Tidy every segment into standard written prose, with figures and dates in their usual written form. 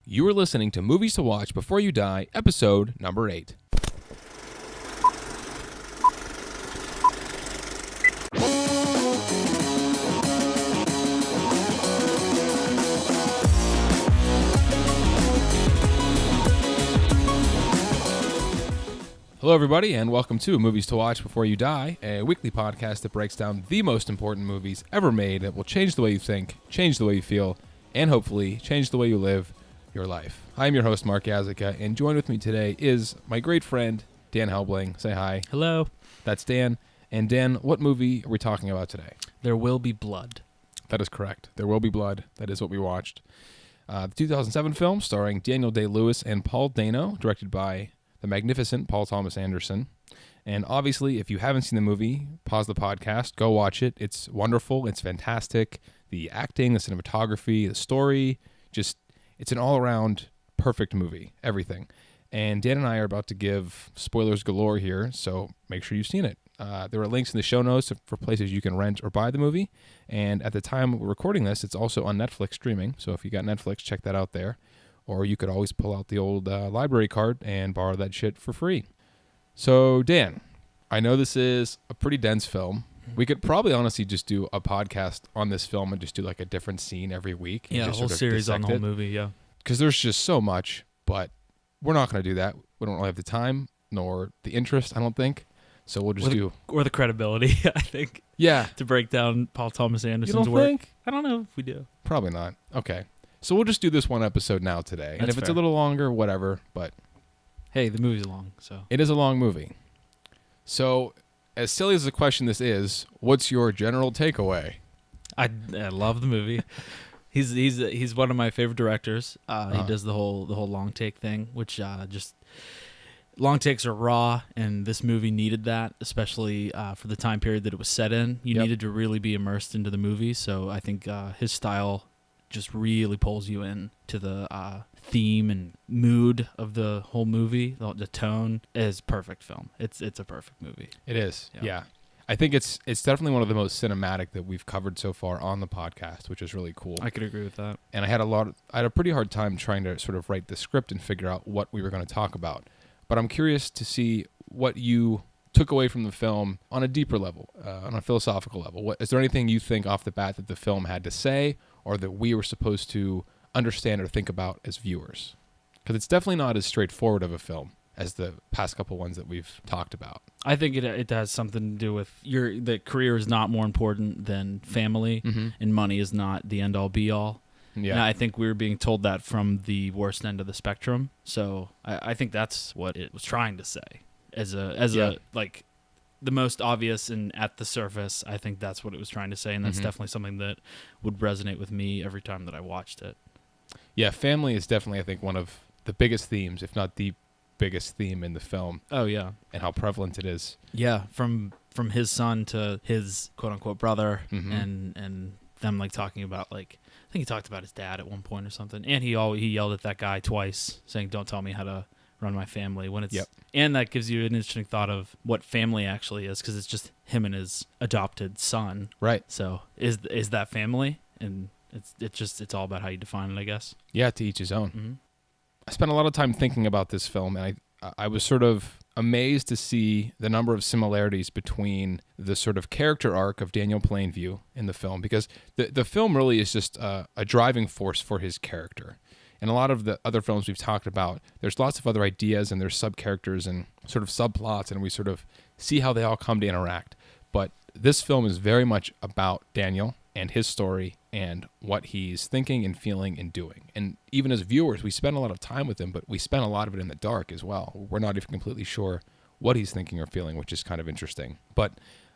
You are listening to Movies to Watch Before You Die, episode number 8. Hello, everybody, and welcome to Movies to Watch Before You Die, a weekly podcast that breaks down the most important movies ever made that will change the way you think, change the way you feel, and hopefully change the way you live your life. I'm your host, Mark Yazika, and joined with me today is my great friend, Dan Helbling. Say hi. Hello. That's Dan. And Dan, what movie are we talking about today? There Will Be Blood. That is correct. There Will Be Blood. That is what we watched. The 2007 film starring Daniel Day-Lewis and Paul Dano, directed by the magnificent Paul Thomas Anderson. And obviously, if you haven't seen the movie, pause the podcast, go watch it. It's wonderful. It's fantastic. The acting, the cinematography, the story, it's an all-around perfect movie. Everything. And Dan and I are about to give spoilers galore here, so make sure you've seen it. There are links in the show notes for places you can rent or buy the movie. And at the time we're recording this, it's also on Netflix streaming. So if you got Netflix, check that out there. Or you could always pull out the old library card and borrow that shit for free. So, Dan, I know this is a pretty dense film. We could probably honestly just do a podcast on this film and just do like a different scene every week. Yeah, a whole series on the whole movie, yeah. Because there's just so much, but we're not going to do that. We don't really have the time nor the interest, I don't think. So we'll just Or the credibility, I think. Yeah. To break down Paul Thomas Anderson's work. Think? I don't know if we do. Probably not. Okay. So we'll just do this one episode now today. And if it's a little longer, whatever, but hey, the movie's long, so. It is a long movie. So, as silly as the question this is, what's your general takeaway? I love the movie. He's one of my favorite directors. He does the whole long take thing, which just long takes are raw, and this movie needed that, especially for the time period that it was set in. You needed to really be immersed into the movie, so I think his style just really pulls you in to the theme and mood of the whole movie. The tone is perfect film. It's a perfect movie. It is. Yeah. I think it's definitely one of the most cinematic that we've covered so far on the podcast, which is really cool. I could agree with that. And I had a pretty hard time trying to sort of write the script and figure out what we were going to talk about. But I'm curious to see what you took away from the film on a deeper level, on a philosophical level. Is there anything you think off the bat that the film had to say, or that we were supposed to understand or think about as viewers? Because it's definitely not as straightforward of a film as the past couple ones that we've talked about. I think it has something to do with that career is not more important than family, and money is not the end-all, be-all. Yeah. And I think we were being told that from the worst end of the spectrum. So I think that's what it was trying to say. As a like the most obvious and at the surface, I think that's what it was trying to say, and that's definitely something that would resonate with me every time that I watched it. Yeah, family is definitely, I think, one of the biggest themes, if not the biggest theme in the film. Oh yeah, and how prevalent it is. Yeah, from his son to his quote unquote brother, and them like talking about like I think he talked about his dad at one point or something, and he yelled at that guy twice, saying, "Don't tell me how to run my family." When it's and that gives you an interesting thought of what family actually is, because it's just him and his adopted son. Right. So is that family? And it's all about how you define it, I guess. Yeah, to each his own. I spent a lot of time thinking about this film, and I was sort of amazed to see the number of similarities between the sort of character arc of Daniel Plainview in the film, because the film really is just a driving force for his character. And a lot of the other films we've talked about, there's lots of other ideas and there's sub-characters and sort of subplots, and we sort of see how they all come to interact. But this film is very much about Daniel and his story and what he's thinking and feeling and doing. And even as viewers, we spend a lot of time with him, but we spend a lot of it in the dark as well. We're not even completely sure what he's thinking or feeling, which is kind of interesting. But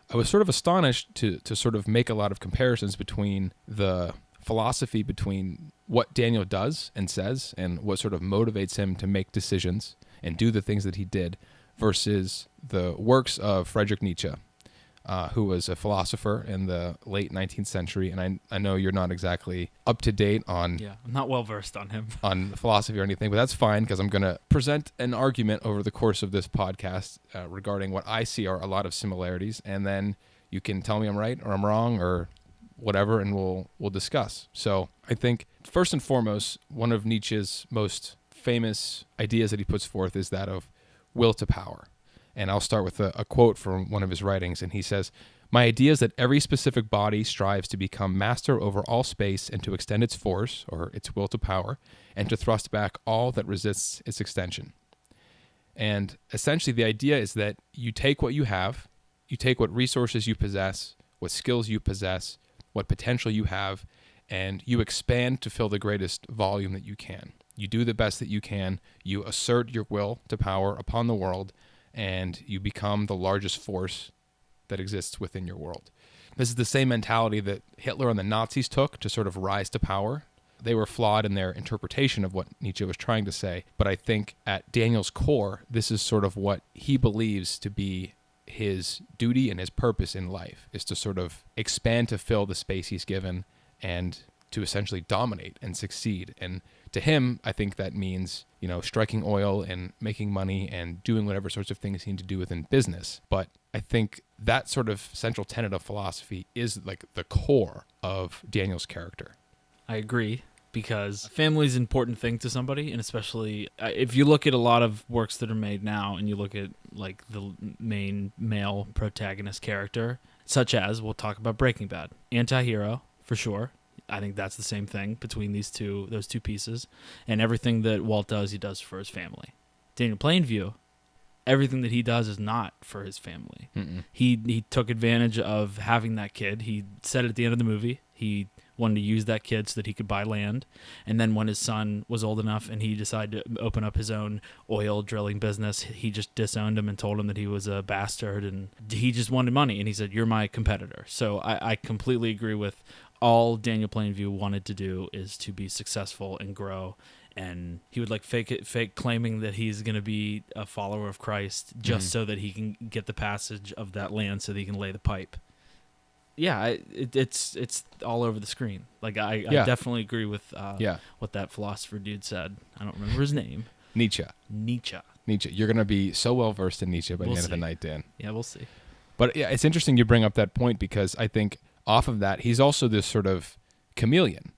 I was sort of astonished to sort of make a lot of comparisons between the philosophy between what Daniel does and says and what sort of motivates him to make decisions and do the things that he did versus the works of Friedrich Nietzsche, who was a philosopher in the late 19th century. And I know you're not exactly up to date on... Yeah, I'm not well versed on him. on philosophy or anything, but that's fine, because I'm going to present an argument over the course of this podcast regarding what I see are a lot of similarities, and then you can tell me I'm right or I'm wrong, or whatever, and we'll discuss. So I think first and foremost, one of Nietzsche's most famous ideas that he puts forth is that of will to power. And I'll start with a quote from one of his writings, and he says, "My idea is that every specific body strives to become master over all space and to extend its force, or its will to power, and to thrust back all that resists its extension." And essentially the idea is that you take what you have, you take what resources you possess, what skills you possess, what potential you have, and you expand to fill the greatest volume that you can. You do the best that you can, you assert your will to power upon the world, and you become the largest force that exists within your world. This is the same mentality that Hitler and the Nazis took to sort of rise to power. They were flawed in their interpretation of what Nietzsche was trying to say, but I think at Daniel's core, this is sort of what he believes to be his duty and his purpose in life, is to sort of expand to fill the space he's given and to essentially dominate and succeed. And to him, I think that means, striking oil and making money and doing whatever sorts of things he need to do within business. But I think that sort of central tenet of philosophy is like the core of Daniel's character. I agree, because family is an important thing to somebody, and especially if you look at a lot of works that are made now and you look at like the main male protagonist character, such as, we'll talk about Breaking Bad, anti-hero for sure. I think that's the same thing between those two pieces, and everything that Walt does, he does for his family. Daniel Plainview, everything that he does is not for his family. Mm-mm. He took advantage of having that kid. He said at the end of the movie, he wanted to use that kid so that he could buy land. And then when his son was old enough and he decided to open up his own oil drilling business, he just disowned him and told him that he was a bastard and he just wanted money. And he said, "You're my competitor." So I completely agree with all Daniel Plainview wanted to do is to be successful and grow. And he would fake claiming that he's going to be a follower of Christ just so that he can get the passage of that land so that he can lay the pipe. Yeah, it's all over the screen. Like I definitely agree with what that philosopher dude said. I don't remember his name. Nietzsche. You're going to be so well versed in Nietzsche by the end of the night, Dan. Yeah, we'll see. But yeah, it's interesting you bring up that point, because I think off of that, he's also this sort of chameleon.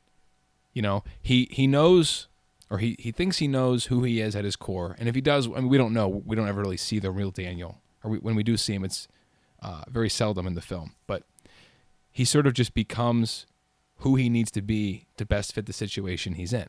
He knows, or he thinks he knows who he is at his core. And if he does, we don't know. We don't ever really see the real Daniel. Or when we do see him, it's very seldom in the film. But he sort of just becomes who he needs to be to best fit the situation he's in.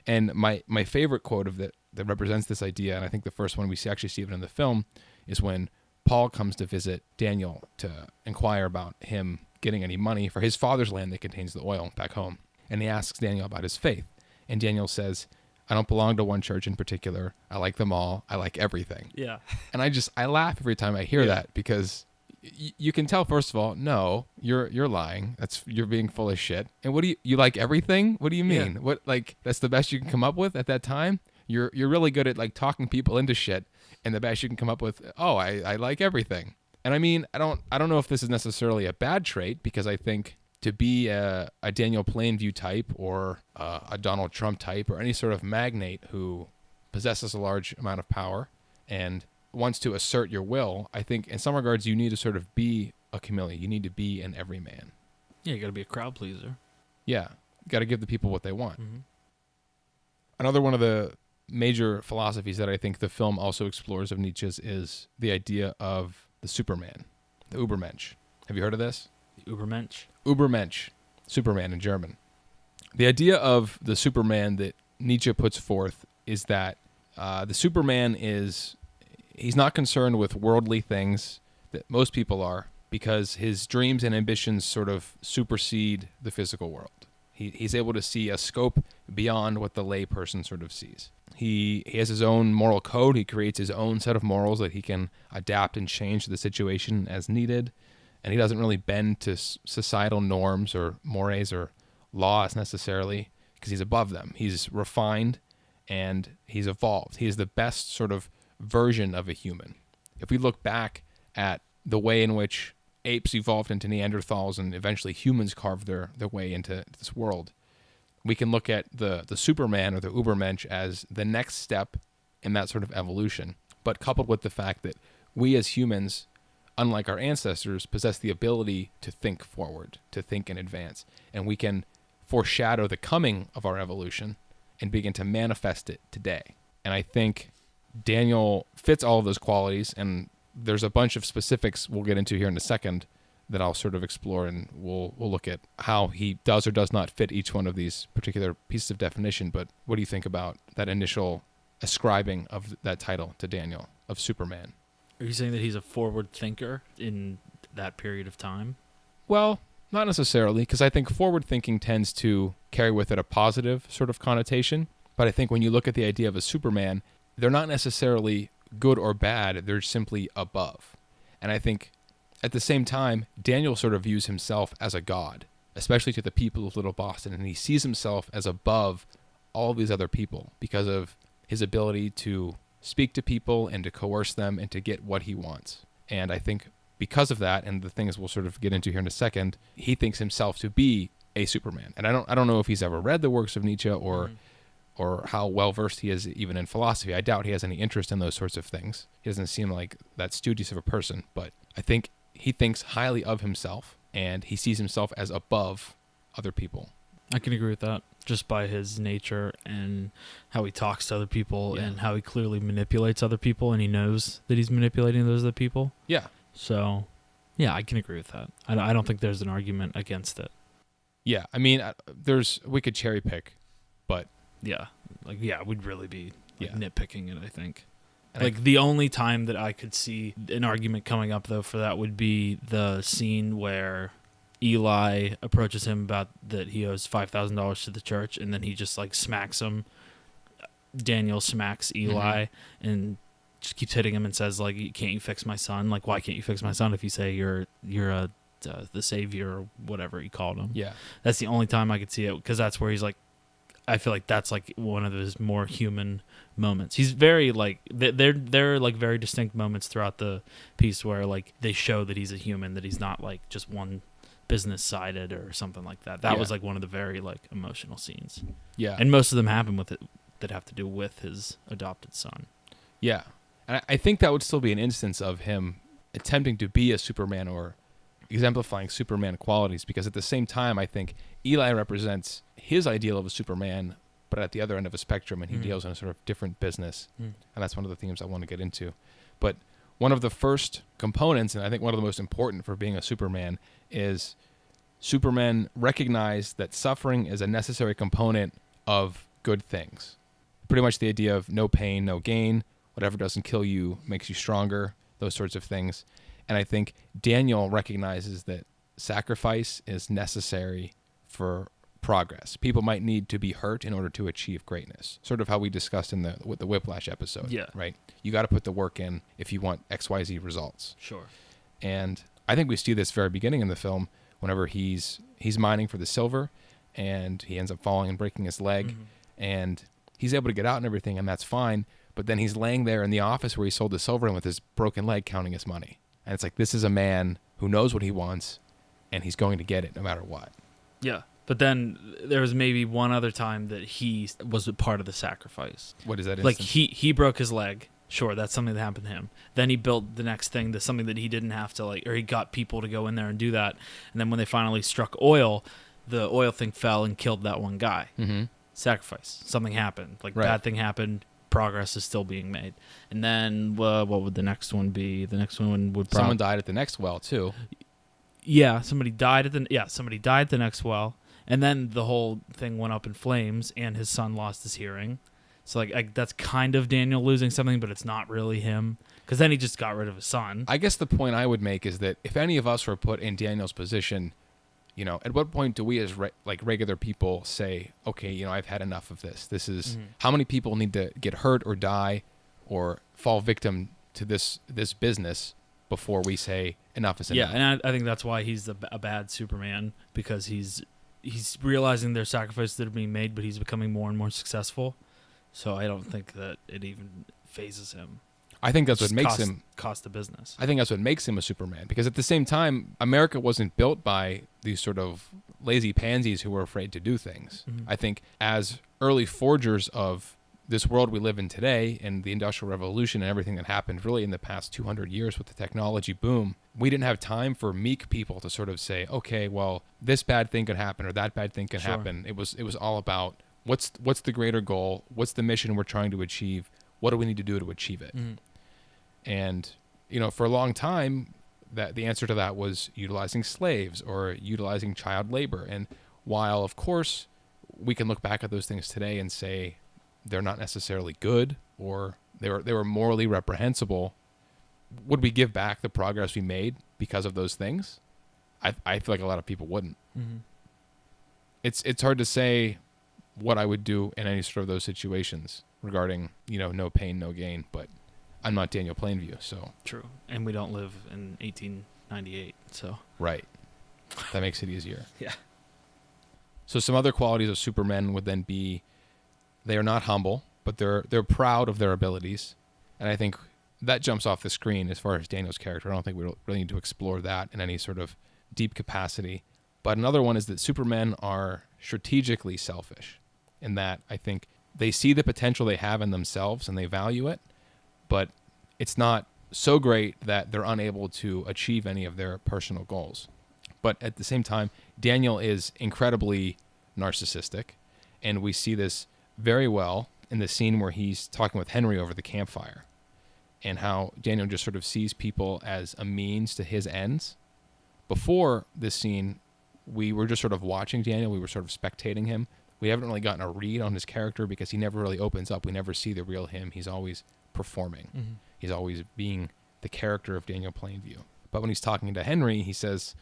And my favorite quote of that represents this idea, and I think the first one we actually see it in the film, is when Paul comes to visit Daniel to inquire about him getting any money for his father's land that contains the oil back home. And he asks Daniel about his faith. And Daniel says, "I don't belong to one church in particular. I like them all. I like everything." Yeah. And I laugh every time I hear that, because you can tell, first of all, no, you're lying. You're being full of shit. And what do you like everything? What do you mean? Yeah. What, like, that's the best you can come up with at that time? You're really good at like talking people into shit, and the best you can come up with, I like everything. And I mean, I don't know if this is necessarily a bad trait, because I think to be a Daniel Plainview type or a Donald Trump type or any sort of magnate who possesses a large amount of power and wants to assert your will, I think in some regards you need to sort of be a chameleon. You need to be an everyman. Yeah, you got to be a crowd pleaser. Yeah, you got to give the people what they want. Mm-hmm. Another one of the major philosophies that I think the film also explores of Nietzsche's is the idea of the Superman, the Übermensch. Have you heard of this? The Übermensch? Übermensch, Superman in German. The idea of the Superman that Nietzsche puts forth is that the Superman he's not concerned with worldly things that most people are, because his dreams and ambitions sort of supersede the physical world. He's able to see a scope beyond what the lay person sort of sees. He has his own moral code. He creates his own set of morals that he can adapt and change to the situation as needed. And he doesn't really bend to societal norms or mores or laws necessarily, because he's above them. He's refined and he's evolved. He is the best sort of version of a human. If we look back at the way in which apes evolved into Neanderthals and eventually humans carved their way into this world, we can look at the Superman or the Übermensch as the next step in that sort of evolution, but coupled with the fact that we as humans unlike our ancestors, possess the ability to think forward, to think in advance. And we can foreshadow the coming of our evolution and begin to manifest it today. And I think Daniel fits all of those qualities, and there's a bunch of specifics we'll get into here in a second that I'll sort of explore, and we'll look at how he does or does not fit each one of these particular pieces of definition. But what do you think about that initial ascribing of that title to Daniel, of Superman? Are you saying that he's a forward thinker in that period of time? Well, not necessarily, because I think forward thinking tends to carry with it a positive sort of connotation. But I think when you look at the idea of a Superman, they're not necessarily good or bad, they're simply above. And I think at the same time, Daniel sort of views himself as a god, especially to the people of Little Boston, and he sees himself as above all these other people because of his ability to speak to people and to coerce them and to get what he wants. And I think because of that, and the things we'll sort of get into here in a second, he thinks himself to be a Superman. And I don't know if he's ever read the works of Nietzsche or how well versed he is even in philosophy. I doubt he has any interest in those sorts of things. He doesn't seem like that studious of a person, but I think he thinks highly of himself, and he sees himself as above other people. I can agree with that, just by his nature and how he talks to other people and how he clearly manipulates other people, and he knows that he's manipulating those other people. Yeah. So, yeah, I can agree with that. I don't think there's an argument against it. Yeah, I mean, we could cherry pick, but we'd really be nitpicking it, I think. And the only time that I could see an argument coming up, though, for that would be the scene where Eli approaches him about that he owes $5,000 to the church, and then he just smacks him. Daniel smacks Eli and just keeps hitting him and says, can't you fix my son? Why can't you fix my son if you say you're the savior or whatever he called him? Yeah. That's the only time I could see it, because that's where he's I feel like that's one of his more human moments. He's very they're very distinct moments throughout the piece where they show that he's a human, that he's not just one business sided or something like that. That was one of the very emotional scenes. Yeah. And most of them happen with it that have to do with his adopted son. Yeah. And I think that would still be an instance of him attempting to be a Superman or exemplifying Superman qualities, because at the same time, I think Eli represents his ideal of a Superman, but at the other end of a spectrum, and he deals in a sort of different business. And that's one of the themes I want to get into. But one of the first components, and I think one of the most important for being a Superman, is Superman recognize that suffering is a necessary component of good things. Pretty much the idea of no pain, no gain, whatever doesn't kill you makes you stronger, those sorts of things. And I think Daniel recognizes that sacrifice is necessary for progress. People might need to be hurt in order to achieve greatness. Sort of how we discussed with the Whiplash episode. Yeah. Right? You got to put the work in if you want XYZ results. Sure. And I think we see this very beginning in the film whenever he's mining for the silver, and he ends up falling and breaking his leg, and he's able to get out and everything, and that's fine. But then he's laying there in the office where he sold the silver and with his broken leg counting his money. And it's this is a man who knows what he wants, and he's going to get it no matter what. Yeah. But then there was maybe one other time that he was a part of the sacrifice. What is that instance? He broke his leg. Sure, that's something that happened to him. Then he built the next thing, that's something that he didn't have to or he got people to go in there and do that. And then when they finally struck oil, the oil thing fell and killed that one guy. Mm-hmm. Sacrifice. Something happened. Bad thing happened. Progress is still being made. And then what would the next one be? The next one would someone died at the next well too. Yeah, somebody died at the next well, and then the whole thing went up in flames, and his son lost his hearing. So that's kind of Daniel losing something, but it's not really him, because then he just got rid of his son. I guess the point I would make is that if any of us were put in Daniel's position, at what point do we as regular people say, okay, I've had enough of this. This is how many people need to get hurt or die or fall victim to this business before we say enough is enough. Yeah, and I think that's why he's a bad Superman, because he's realizing there's sacrifices that are being made, but he's becoming more and more successful. So I don't think that it even phases him. I think that's what makes him cost the business. I think that's what makes him a Superman, because at the same time, America wasn't built by these sort of lazy pansies who were afraid to do things. I think as early forgers of this world we live in today and the Industrial Revolution and everything that happened really in the past 200 years with the technology boom, we didn't have time for meek people to sort of say, okay, well, this bad thing could happen or that bad thing could happen. It was all about what's the greater goal? What's the mission we're trying to achieve? What do we need to do to achieve it? And, for a long time, that the answer to that was utilizing slaves or utilizing child labor. And while, of course, we can look back at those things today and say they're not necessarily good or they were morally reprehensible, would we give back the progress we made because of those things? I feel like a lot of people wouldn't. It's hard to say what I would do in any sort of those situations regarding, no pain, no gain, but I'm not Daniel Plainview, so. True. And we don't live in 1898, so. Right. That makes it easier. Yeah. So some other qualities of supermen would then be they are not humble, but they're proud of their abilities. And I think that jumps off the screen as far as Daniel's character. I don't think we really need to explore that in any sort of deep capacity. But another one is that supermen are strategically selfish in that I think they see the potential they have in themselves and they value it, but it's not so great that they're unable to achieve any of their personal goals. But at the same time, Daniel is incredibly narcissistic, and we see this very well in the scene where he's talking with Henry over the campfire, and how Daniel just sort of sees people as a means to his ends. Before this scene, we were just sort of watching Daniel. We were sort of spectating him. We haven't really gotten a read on his character because he never really opens up. We never see the real him. He's always performing. He's always being the character of Daniel Plainview. But when he's talking to Henry, he says,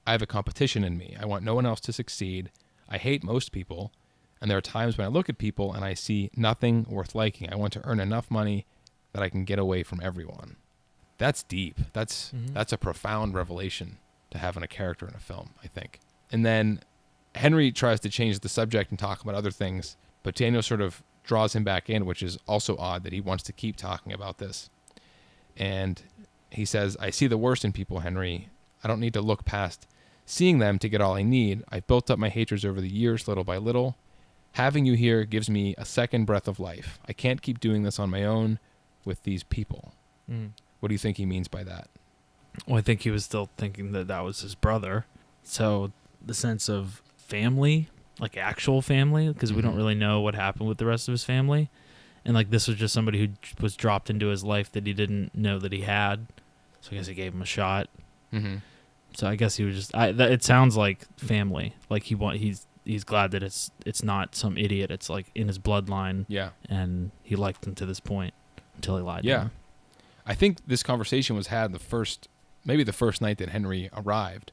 I have a competition in me. I want no one else to succeed. I hate most people. And there are times when I look at people and I see nothing worth liking. I want to earn enough money that I can get away from everyone. That's deep. That's a profound revelation to have in a character in a film, I think. And then Henry tries to change the subject and talk about other things, but Daniel sort of draws him back in, which is also odd that he wants to keep talking about this. And he says, I see the worst in people, Henry. I don't need to look past seeing them to get all I need. I've built up my hatreds over the years, little by little. Having you here gives me a second breath of life. I can't keep doing this on my own with these people. What do you think he means by that? Well, I think he was still thinking that was his brother. So the sense of family, like actual family, because we don't really know what happened with the rest of his family. And like this was just somebody who was dropped into his life that he didn't know that he had. So I guess he gave him a shot. So I guess he was just. It sounds like family. Like he's glad that it's not some idiot. It's like in his bloodline. Yeah. And he liked him to this point until he lied to him. I think this conversation was had maybe the first night that Henry arrived.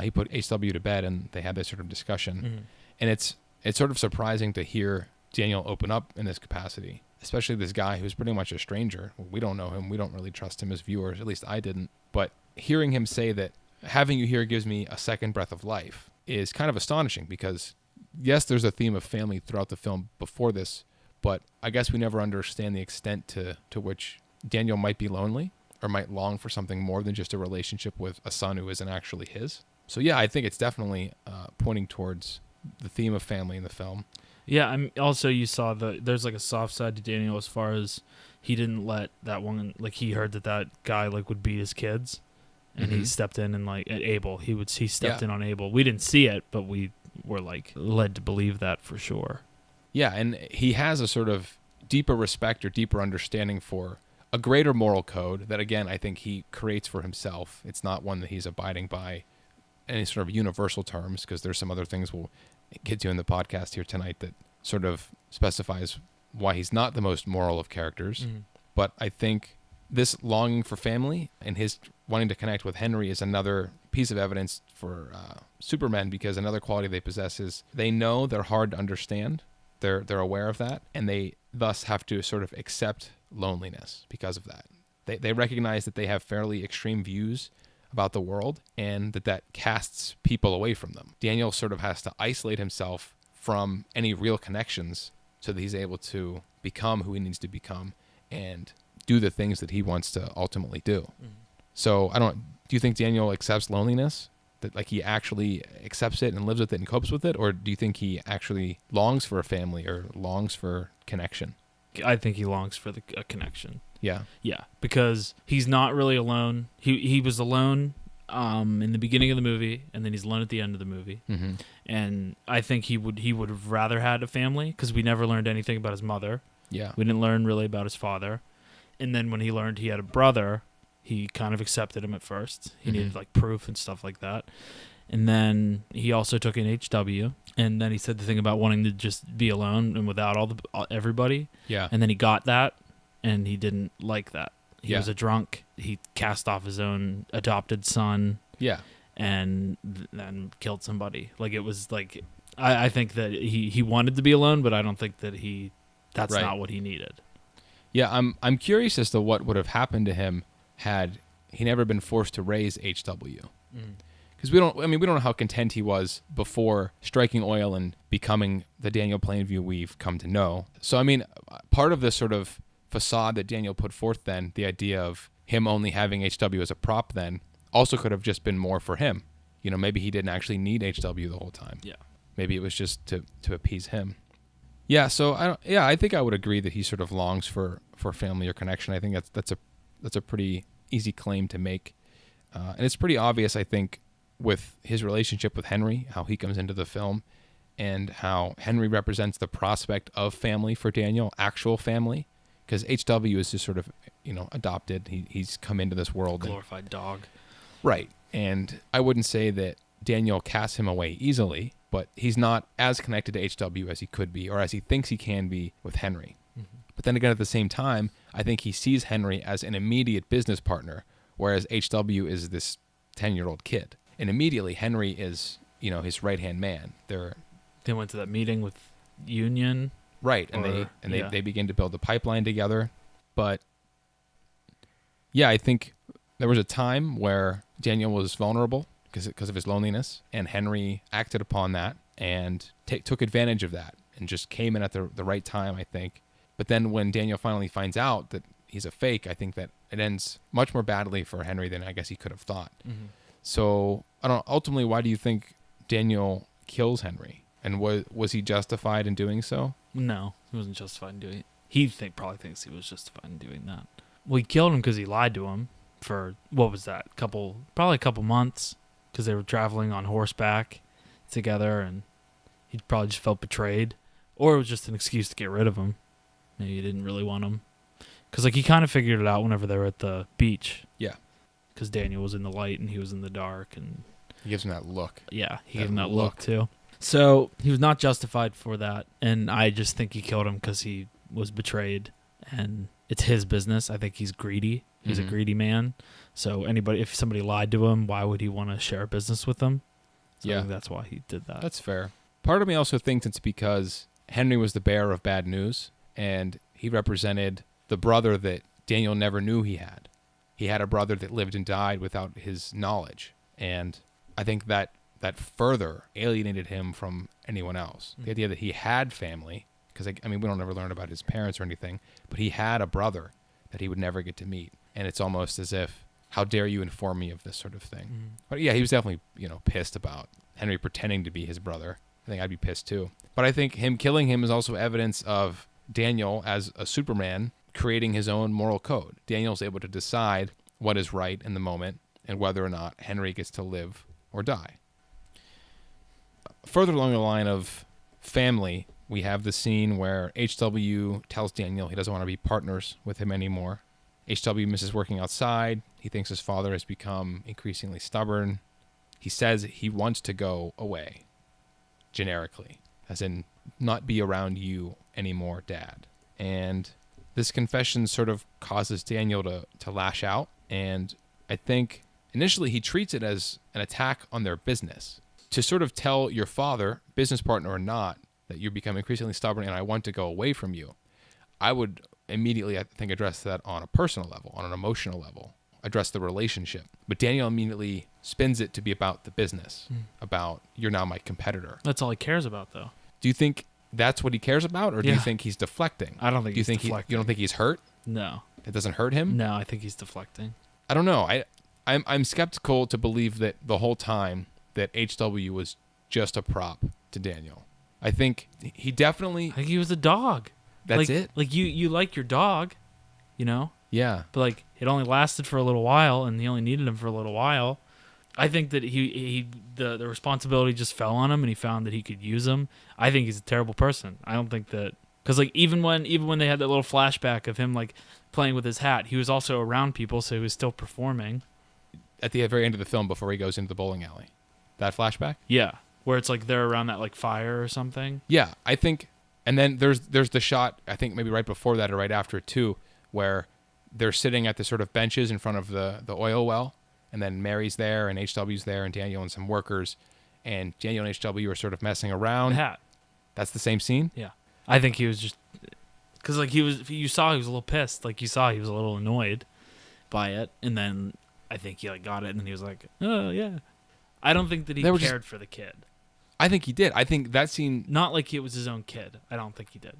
He put HW to bed and they had this sort of discussion. And it's sort of surprising to hear Daniel open up in this capacity, especially this guy who's pretty much a stranger. We don't know him. We don't really trust him as viewers. At least I didn't. But hearing him say that having you here gives me a second breath of life is kind of astonishing because, yes, there's a theme of family throughout the film before this, but I guess we never understand the extent to which Daniel might be lonely or might long for something more than just a relationship with a son who isn't actually his. So yeah, I think it's definitely pointing towards the theme of family in the film. Yeah, also you saw there's like a soft side to Daniel as far as he didn't let that one, like he heard that guy like would beat his kids, and he stepped in and like at Abel, he stepped in on Abel. We didn't see it, but we were like led to believe that for sure. Yeah, and he has a sort of deeper respect or deeper understanding for a greater moral code that, again, I think he creates for himself. It's not one that he's abiding by any sort of universal terms, because there's some other things we'll get to in the podcast here tonight that sort of specifies why he's not the most moral of characters. But I think this longing for family and his wanting to connect with Henry is another piece of evidence for Supermen, because another quality they possess is they know they're hard to understand. They're aware of that, and they thus have to sort of accept loneliness because of that. They recognize that they have fairly extreme views about the world and that casts people away from them. Daniel sort of has to isolate himself from any real connections so that he's able to become who he needs to become and do the things that he wants to ultimately do. So do you think Daniel accepts loneliness? That like he actually accepts it and lives with it and copes with it? Or do you think he actually longs for a family or longs for connection? I think he longs for a connection. Yeah. Yeah, because he's not really alone. He was alone in the beginning of the movie, and then he's alone at the end of the movie. Mm-hmm. And I think he would have rather had a family, because we never learned anything about his mother. Yeah. We didn't learn really about his father. And then when he learned he had a brother, he kind of accepted him at first. He needed like proof and stuff like that. And then he also took an HW. And then he said the thing about wanting to just be alone and without everybody. Yeah. And then he got that, and he didn't like that. He Yeah. was a drunk. He cast off his own adopted son. Yeah. And then killed somebody. Like, it was like, I think that he wanted to be alone, but I don't think that that's Right. not what he needed. Yeah, I'm curious as to what would have happened to him had he never been forced to raise HW. Because we don't know how content he was before striking oil and becoming the Daniel Plainview we've come to know. So, I mean, part of this sort of facade that Daniel put forth then, the idea of him only having HW as a prop then, also could have just been more for him. You know, maybe he didn't actually need HW the whole time. Yeah. Maybe it was just to appease him. Yeah, so I think I would agree that he sort of longs for family or connection. I think that's a pretty easy claim to make. And it's pretty obvious, I think, with his relationship with Henry, how he comes into the film, and how Henry represents the prospect of family for Daniel, actual family, because HW is just sort of, adopted. He's come into this world. Glorified dog. Right. And I wouldn't say that Daniel casts him away easily, but he's not as connected to HW as he could be, or as he thinks he can be with Henry. Mm-hmm. But then again, at the same time, I think he sees Henry as an immediate business partner, whereas HW is this 10-year-old kid. And immediately, Henry is, his right-hand man. They went to that meeting with Union. Right, and they begin to build the pipeline together. But yeah, I think there was a time where Daniel was vulnerable because of his loneliness, and Henry acted upon that and took advantage of that and just came in at the right time, I think. But then when Daniel finally finds out that he's a fake, I think that it ends much more badly for Henry than I guess he could have thought. Mm-hmm. So, I don't know, ultimately, why do you think Daniel kills Henry? And was he justified in doing so? No, he wasn't justified in doing it. He probably thinks he was justified in doing that. Well, he killed him because he lied to him for, what was that, probably a couple months, because they were traveling on horseback together, and he probably just felt betrayed. Or it was just an excuse to get rid of him. Maybe he didn't really want him. Because he kind of figured it out whenever they were at the beach. Yeah. Because Daniel was in the light and he was in the dark. And he gives him that look. Yeah, he gave him that look too. So he was not justified for that. And I just think he killed him because he was betrayed. And it's his business. I think he's greedy. He's a greedy man. So if somebody lied to him, why would he want to share business with them? So I think that's why he did that. That's fair. Part of me also thinks it's because Henry was the bearer of bad news. And he represented the brother that Daniel never knew he had. He had a brother that lived and died without his knowledge. And I think that further alienated him from anyone else. Mm-hmm. The idea that he had family, because we don't ever learn about his parents or anything, but he had a brother that he would never get to meet. And it's almost as if, how dare you inform me of this sort of thing? Mm-hmm. But yeah, he was definitely, pissed about Henry pretending to be his brother. I think I'd be pissed too. But I think him killing him is also evidence of Daniel as a Superman creating his own moral code. Daniel's able to decide what is right in the moment and whether or not Henry gets to live or die. Further along the line of family, we have the scene where HW tells Daniel he doesn't want to be partners with him anymore. HW misses working outside. He thinks his father has become increasingly stubborn. He says he wants to go away, generically, as in not be around you anymore, Dad. And this confession sort of causes Daniel to lash out. And I think initially he treats it as an attack on their business. To sort of tell your father, business partner or not, that you become increasingly stubborn and I want to go away from you, I would immediately, I think, address that on a personal level, on an emotional level, address the relationship. But Daniel immediately spins it to be about the business, about you're now my competitor. That's all he cares about, though. Do you think that's what he cares about, or do you think he's deflecting? I don't think he's deflecting. You don't think he's hurt? No. It doesn't hurt him? No, I think he's deflecting. I don't know. I'm skeptical to believe that the whole time that HW was just a prop to Daniel. I think he definitely. I think he was a dog. That's it. Like you like your dog, you know? Yeah. But like it only lasted for a little while, and he only needed him for a little while. I think that the responsibility just fell on him, and he found that he could use him. I think he's a terrible person. I don't think that, because like even when they had that little flashback of him like playing with his hat, he was also around people, so he was still performing. At the very end of the film, before he goes into the bowling alley, that flashback. Yeah, where it's like they're around that like fire or something. Yeah, I think, and then there's the shot, I think maybe right before that or right after it too, where they're sitting at the sort of benches in front of the oil well, and then Mary's there and HW's there and Daniel and some workers, and Daniel and HW are sort of messing around. The hat. That's the same scene? Yeah. I think he was just, because like you saw he was a little pissed, like you saw he was a little annoyed by it, and then I think he like got it, and then he was like, oh yeah. I don't think that he cared for the kid. I think he did. I think that scene... Not like it was his own kid. I don't think he did.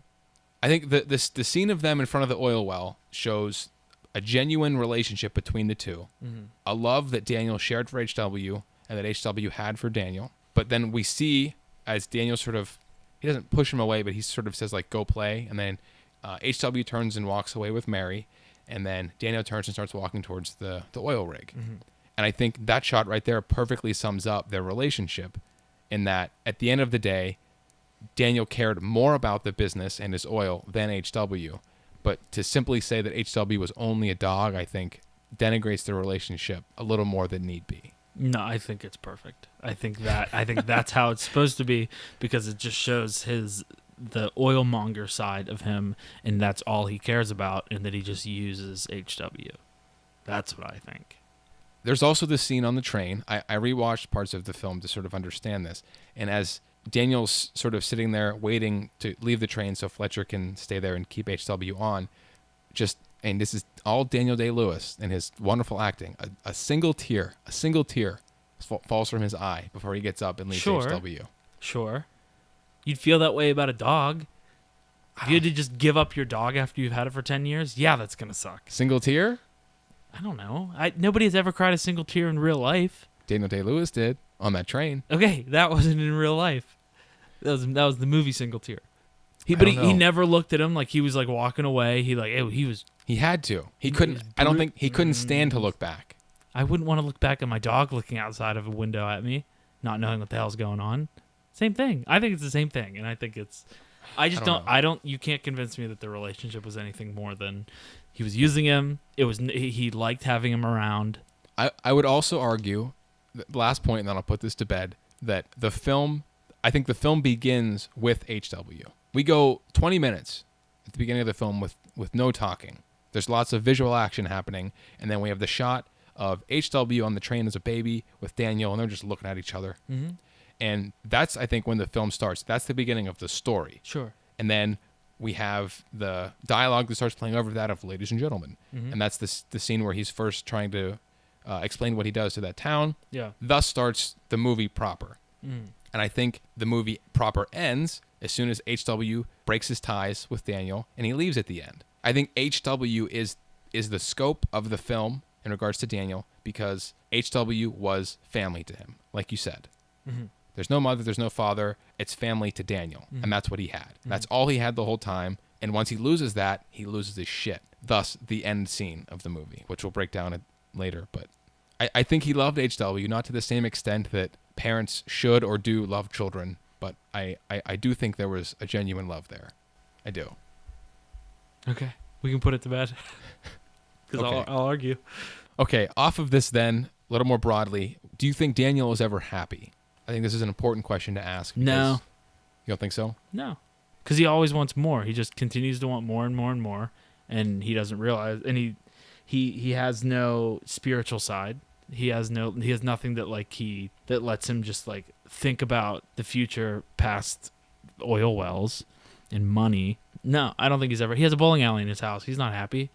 I think the scene of them in front of the oil well shows a genuine relationship between the two. Mm-hmm. A love that Daniel shared for HW and that HW had for Daniel. But then we see as Daniel sort of... He doesn't push him away, but he sort of says, like, go play. And then HW turns and walks away with Mary. And then Daniel turns and starts walking towards the oil rig. Mm-hmm. And I think that shot right there perfectly sums up their relationship, in that at the end of the day, Daniel cared more about the business and his oil than HW. But to simply say that HW was only a dog, I think, denigrates the relationship a little more than need be. No, I think it's perfect. I think that's how it's supposed to be, because it just shows the oilmonger side of him, and that's all he cares about, and that he just uses HW. That's what I think. There's also this scene on the train. I rewatched parts of the film to sort of understand this. And as Daniel's sort of sitting there waiting to leave the train so Fletcher can stay there and keep HW on, and this is all Daniel Day-Lewis and his wonderful acting. A single tear falls from his eye before he gets up and leaves HW. Sure. You'd feel that way about a dog. If you had to just give up your dog after you've had it for 10 years, yeah, that's going to suck. Single tear? I don't know. Nobody has ever cried a single tear in real life. Daniel Day-Lewis did on that train. Okay, that wasn't in real life. That was the movie Single Tear. He never looked at him like he was like walking away. He had to. He couldn't. I don't think he couldn't stand to look back. I wouldn't want to look back at my dog looking outside of a window at me, not knowing what the hell's going on. Same thing. I think it's the same thing, and I think it's. I don't. You can't convince me that the relationship was anything more than he was using him. He liked having him around. I would also argue, the last point, and then I'll put this to bed, that I think the film begins with HW. We go 20 minutes at the beginning of the film with no talking. There's lots of visual action happening, and then we have the shot of HW on the train as a baby with Daniel, and they're just looking at each other. Mm-hmm. And that's, I think, when the film starts. That's the beginning of the story. Sure. And then we have the dialogue that starts playing over that of ladies and gentlemen. Mm-hmm. And that's the scene where he's first trying to explain what he does to that town. Yeah. Thus starts the movie proper. Mm. And I think the movie proper ends as soon as HW breaks his ties with Daniel and he leaves at the end. I think HW is the scope of the film in regards to Daniel, because HW was family to him, like you said. Mm-hmm. There's no mother, there's no father. It's family to Daniel, mm-hmm. and that's what he had. Mm-hmm. That's all he had the whole time, and once he loses that, he loses his shit. Thus, the end scene of the movie, which we'll break down later. But I think he loved HW, not to the same extent that parents should or do love children, but I do think there was a genuine love there. I do. Okay, we can put it to bed, because okay. I'll argue. Okay, off of this then, a little more broadly, do you think Daniel was ever happy? I think this is an important question to ask. No. You don't think so? No. Because he always wants more. He just continues to want more and more and more, and he doesn't realize. And he has no spiritual side. He has nothing that that lets him just like think about the future past oil wells and money. No, I don't think he has a bowling alley in his house. He's not happy.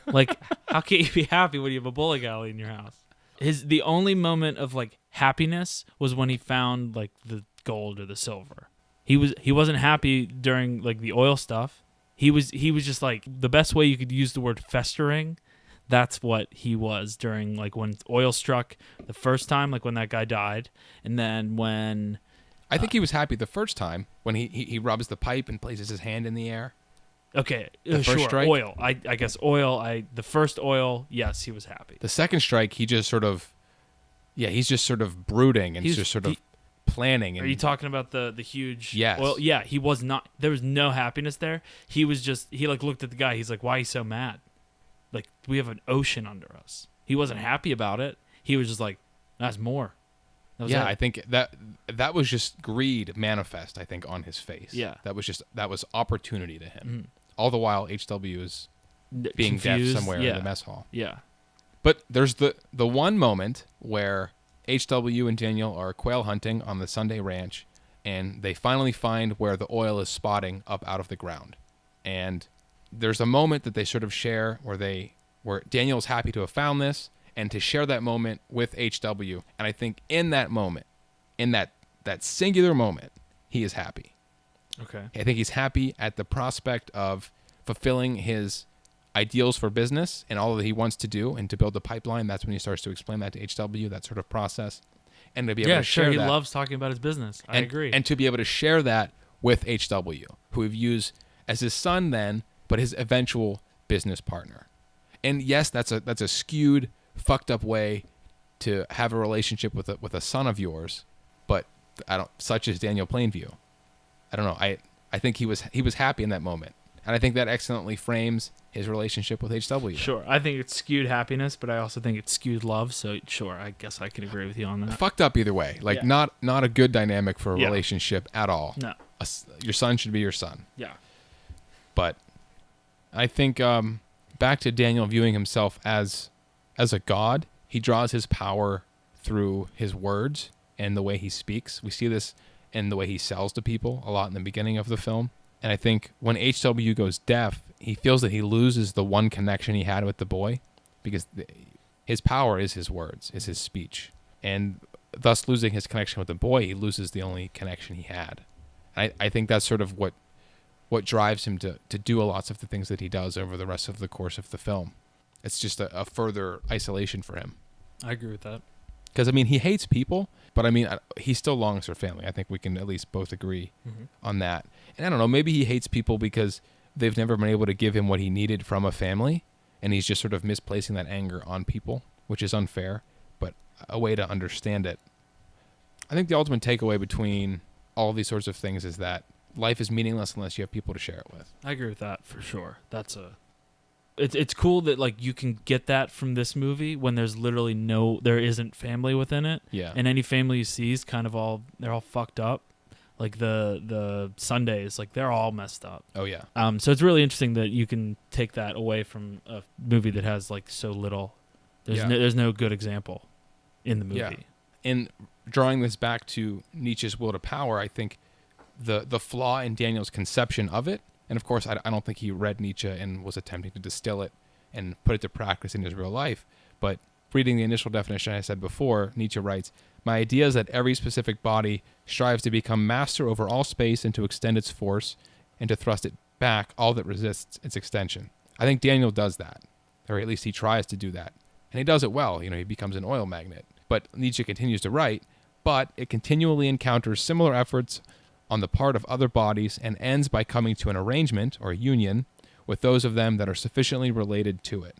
Like, how can you be happy when you have a bowling alley in your house? The only moment of like happiness was when he found like the gold or the silver. He wasn't happy during like the oil stuff. He was just like, the best way you could use the word festering, That's what he was during, like, when oil struck the first time, like when that guy died, and then when I think he was happy the first time when he rubs the pipe and places his hand in the air. okay, The first sure, strike? oil. I guess oil. The first oil, yes, he was happy. The second strike, he just sort of, he's just sort of brooding and just sort of planning. And, Are you talking about the huge? Yes. Well, yeah, he was not. There was no happiness there. He was just. He like looked at the guy. He's like, "Why are you so mad? Like, we have an ocean under us." He wasn't happy about it. He was just like, "That's more." That was it. I think that was just greed manifest, I think, on his face. Yeah. That was opportunity to him. All the while, HW is being Confused, deaf somewhere in the mess hall. Yeah. But there's the one moment where HW and Daniel are quail hunting on the Sunday ranch, and they finally find where the oil is spotting up out of the ground. And there's a moment that they sort of share where Daniel's happy to have found this and to share that moment with HW. And I think in that moment, in that singular moment, he is happy. Okay. I think he's happy at the prospect of fulfilling his ideals for business and all that he wants to do and to build the pipeline. That's when he starts to explain that to HW, that sort of process. And to be able to share he that. loves talking about his business. I agree. And to be able to share that with HW, who he views as his son then, but his eventual business partner. And yes, that's a skewed, fucked up way to have a relationship with a son of yours, but such as Daniel Plainview. I don't know. I think he was happy in that moment. And I think that excellently frames his relationship with HW. Sure. I think it's skewed happiness, but I also think it's skewed love. So sure, I guess I can agree with you on that. Fucked up either way. Like not a good dynamic for a Yeah. relationship at all. No. Your son should be your son. Yeah. But I think back to Daniel viewing himself as a god, he draws his power through his words and the way he speaks. We see this in the way he sells to people a lot in the beginning of the film. And I think when HW goes deaf, he feels that he loses the one connection he had with the boy because his power is his words, is his speech. And thus losing his connection with the boy, he loses the only connection he had. I think that's sort of what drives him to do lots of the things that he does over the rest of the course of the film. It's just a further isolation for him. I agree with that. Because, I mean, he hates people, but, I mean, he still longs for family. I think we can at least both agree on that. And I don't know, maybe he hates people because they've never been able to give him what he needed from a family, and he's just sort of misplacing that anger on people, which is unfair, but a way to understand it. I think the ultimate takeaway between all of these sorts of things is that life is meaningless unless you have people to share it with. I agree with that for sure. It's cool that like you can get that from this movie when there's literally there isn't family within it. Yeah. And any family you see is kind of they're all fucked up. Like the Sundays, like they're all messed up. Oh yeah. So it's really interesting that you can take that away from a movie that has like so little. There's no good example in the movie. Yeah. In drawing this back to Nietzsche's will to power, I think the flaw in Daniel's conception of it, and of course I don't think he read Nietzsche and was attempting to distill it and put it to practice in his real life, but reading the initial definition I said before, Nietzsche writes, "My idea is that every specific body strives to become master over all space and to extend its force and to thrust it back all that resists its extension." I think Daniel does that, or at least he tries to do that. And he does it well. He becomes an oil magnate. But Nietzsche continues to write, but it continually encounters similar efforts on the part of other bodies and ends by coming to an arrangement or union with those of them that are sufficiently related to it.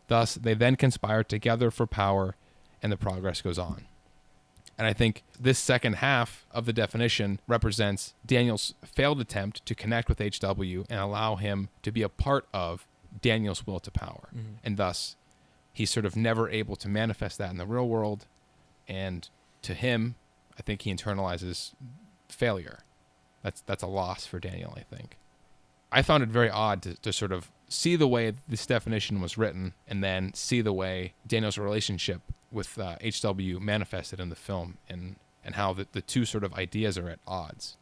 Thus, they then conspire together for power, and the progress goes on. And I think this second half of the definition represents Daniel's failed attempt to connect with HW and allow him to be a part of Daniel's will to power. Mm-hmm. And thus, he's sort of never able to manifest that in the real world. And to him, I think he internalizes failure. That's a loss for Daniel, I think. I found it very odd to sort of see the way this definition was written and then see the way Daniel's relationship with HW manifested in the film and how the two sort of ideas are at odds.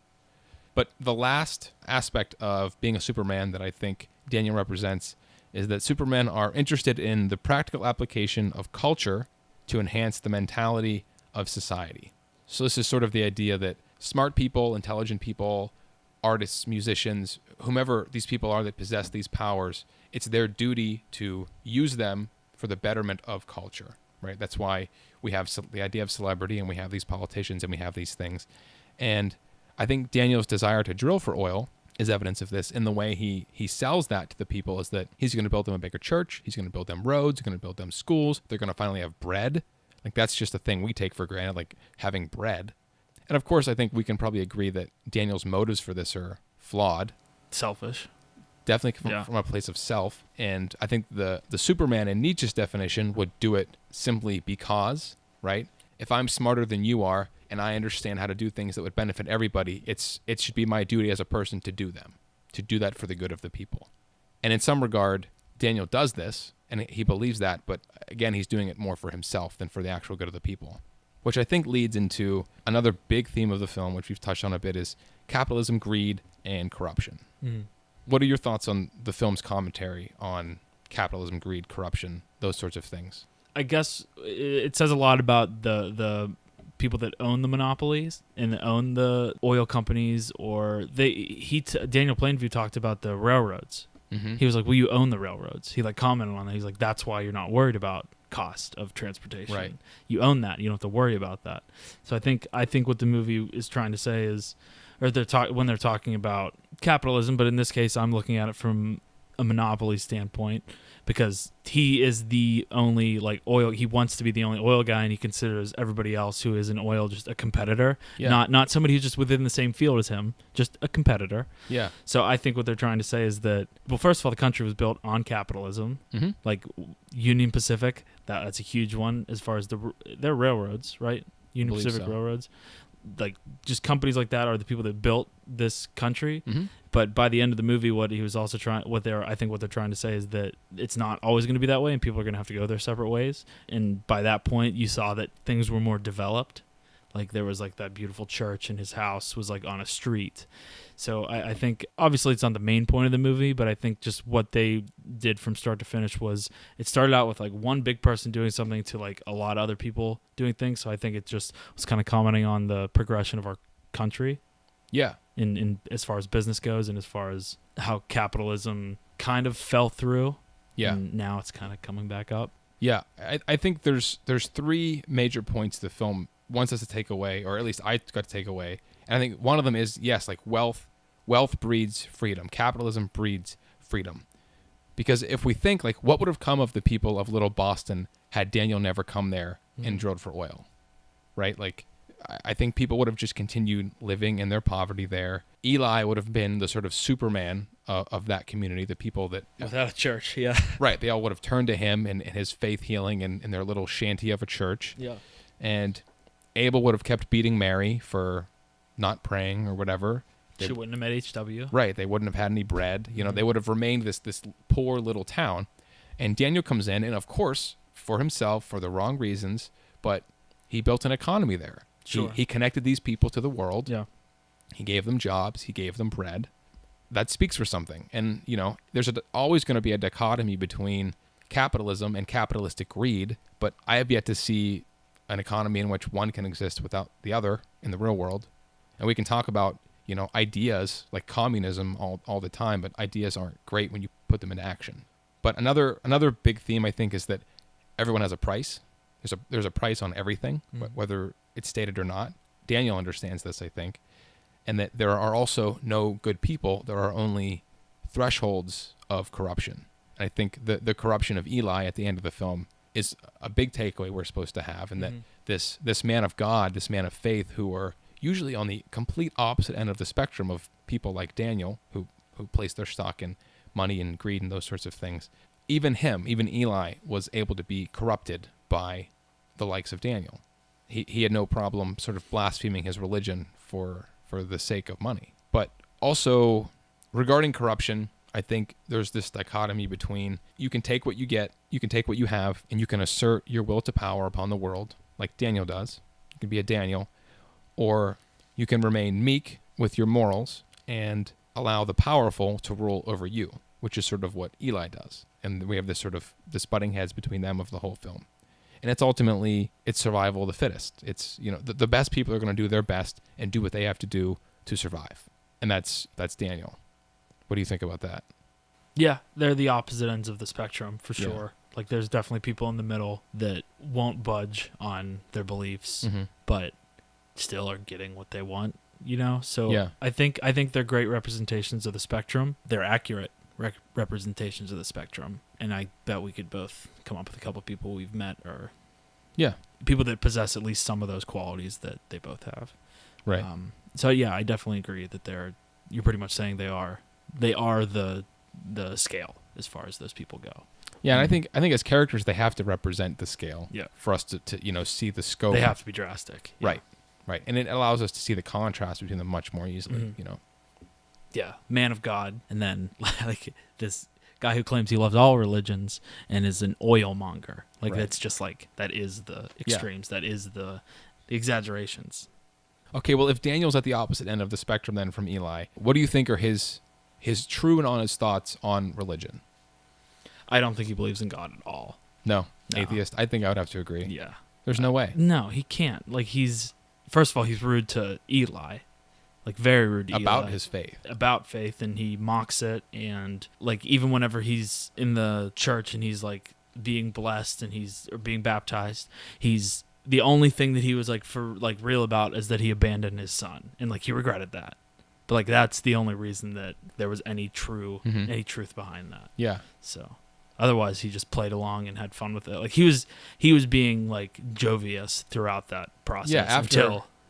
But the last aspect of being a Superman that I think Daniel represents is that Supermen are interested in the practical application of culture to enhance the mentality of society. So this is sort of the idea that smart people, intelligent people, artists, musicians, whomever these people are that possess these powers, it's their duty to use them for the betterment of culture, right? That's why we have the idea of celebrity, and we have these politicians, and we have these things. And I think Daniel's desire to drill for oil is evidence of this in the way he sells that to the people, is that he's going to build them a bigger church, he's going to build them roads, he's going to build them schools, they're going to finally have bread. Like, that's just a thing we take for granted, like having bread. And of course, I think we can probably agree that Daniel's motives for this are flawed. Selfish. Definitely from a place of self. And I think the Superman in Nietzsche's definition would do it simply because, right? If I'm smarter than you are, and I understand how to do things that would benefit everybody, it should be my duty as a person to do them, to do that for the good of the people. And in some regard, Daniel does this, and he believes that, but again, he's doing it more for himself than for the actual good of the people, which I think leads into another big theme of the film, which we've touched on a bit, is capitalism, greed, and corruption. Mm. What are your thoughts on the film's commentary on capitalism, greed, corruption, those sorts of things? I guess it says a lot about the people that own the monopolies and that own the oil companies, or Daniel Plainview talked about the railroads. Mm-hmm. He was like, well, you own the railroads. He like commented on that. He's like, that's why you're not worried about cost of transportation. Right. You own that. You don't have to worry about that. So I think what the movie is trying to say is, or when they're talking about capitalism, but in this case, I'm looking at it from a monopoly standpoint, because he is the only oil. He wants to be the only oil guy, and he considers everybody else who is in oil just a competitor, not somebody who's just within the same field as him, just a competitor. Yeah. So I think what they're trying to say is that, well, first of all, the country was built on capitalism, mm-hmm. like Union Pacific. That's a huge one as far as their railroads, right? Union Pacific railroads. Like, just companies like that are the people that built this country. Mm-hmm. But by the end of the movie, what he was also what they're trying to say is that it's not always going to be that way, and people are going to have to go their separate ways. And by that point, you saw that things were more developed. Like, there was that beautiful church, and his house was on a street. So I think obviously it's not the main point of the movie, but I think just what they did from start to finish was, it started out with one big person doing something to a lot of other people doing things. So I think it just was kind of commenting on the progression of our country. Yeah. In as far as business goes, and as far as how capitalism kind of fell through. Yeah. And now it's kind of coming back up. Yeah. I think there's three major points the film wants us to take away, or at least I got to take away. And I think one of them is, yes, wealth breeds freedom. Capitalism breeds freedom. Because if we think, what would have come of the people of Little Boston had Daniel never come there and drilled for oil, right? I think people would have just continued living in their poverty there. Eli would have been the sort of Superman of that community, the people that... Without a church, yeah. Right, they all would have turned to him and his faith healing in their little shanty of a church. Yeah. And Abel would have kept beating Mary for not praying or whatever. She wouldn't have met H.W. Right, they wouldn't have had any bread. You know, they would have remained this poor little town. And Daniel comes in, and of course, for himself, for the wrong reasons, but he built an economy there. Sure. He connected these people to the world. Yeah. He gave them jobs. He gave them bread. That speaks for something. And, there's always going to be a dichotomy between capitalism and capitalistic greed, but I have yet to see an economy in which one can exist without the other in the real world. And we can talk about, ideas like communism all the time, but ideas aren't great when you put them into action. But another big theme, I think, is that everyone has a price. There's a price on everything, whether it's stated or not. Daniel understands this, I think, and that there are also no good people. There are only thresholds of corruption. And I think the corruption of Eli at the end of the film is a big takeaway we're supposed to have, and that this man of God, this man of faith, who are usually on the complete opposite end of the spectrum of people like Daniel, who place their stock in money and greed and those sorts of things. Even Eli was able to be corrupted by the likes of Daniel. He had no problem sort of blaspheming his religion for the sake of money. But also, regarding corruption, I think there's this dichotomy between, you can take what you get, you can take what you have, and you can assert your will to power upon the world, like Daniel does. You can be a Daniel. Or you can remain meek with your morals and allow the powerful to rule over you, which is sort of what Eli does. And we have this butting heads between them of the whole film. And it's ultimately, it's survival of the fittest. It's, the best people are going to do their best and do what they have to do to survive. And that's Daniel. What do you think about that? Yeah, they're the opposite ends of the spectrum, for sure. Like there's definitely people in the middle that won't budge on their beliefs, but still are getting what they want, So Yeah. I think they're great representations of the spectrum. They're accurate representations of the spectrum, and I bet we could both come up with a couple of people we've met or people that possess at least some of those qualities that they both have. Right. So yeah, I definitely agree that you're pretty much saying they are the scale as far as those people go. Yeah, and I think as characters they have to represent the scale. Yeah. For us to see the scope. They have to be drastic. Yeah. Right. And it allows us to see the contrast between them much more easily, Yeah, man of God, and then like this guy who claims he loves all religions and is an oil monger. Like that's just like that is the extremes. That is the exaggerations. Okay, well, if Daniel's at the opposite end of the spectrum then from Eli, what do you think are his true and honest thoughts on religion? I don't think he believes in God at all. No. Atheist. I think I would have to agree. Yeah. There's no way. No, he can't. Like first of all, he's rude to Eli. Like very rude to Eli. About his faith. About faith, and he mocks it, and like even whenever he's in the church and he's like being blessed and or being baptized, he's the only thing that he was like for like real about is that he abandoned his son, and like he regretted that. But like that's the only reason that there was any truth behind that. Yeah. So otherwise he just played along and had fun with it. Like he was being like jovious throughout that process.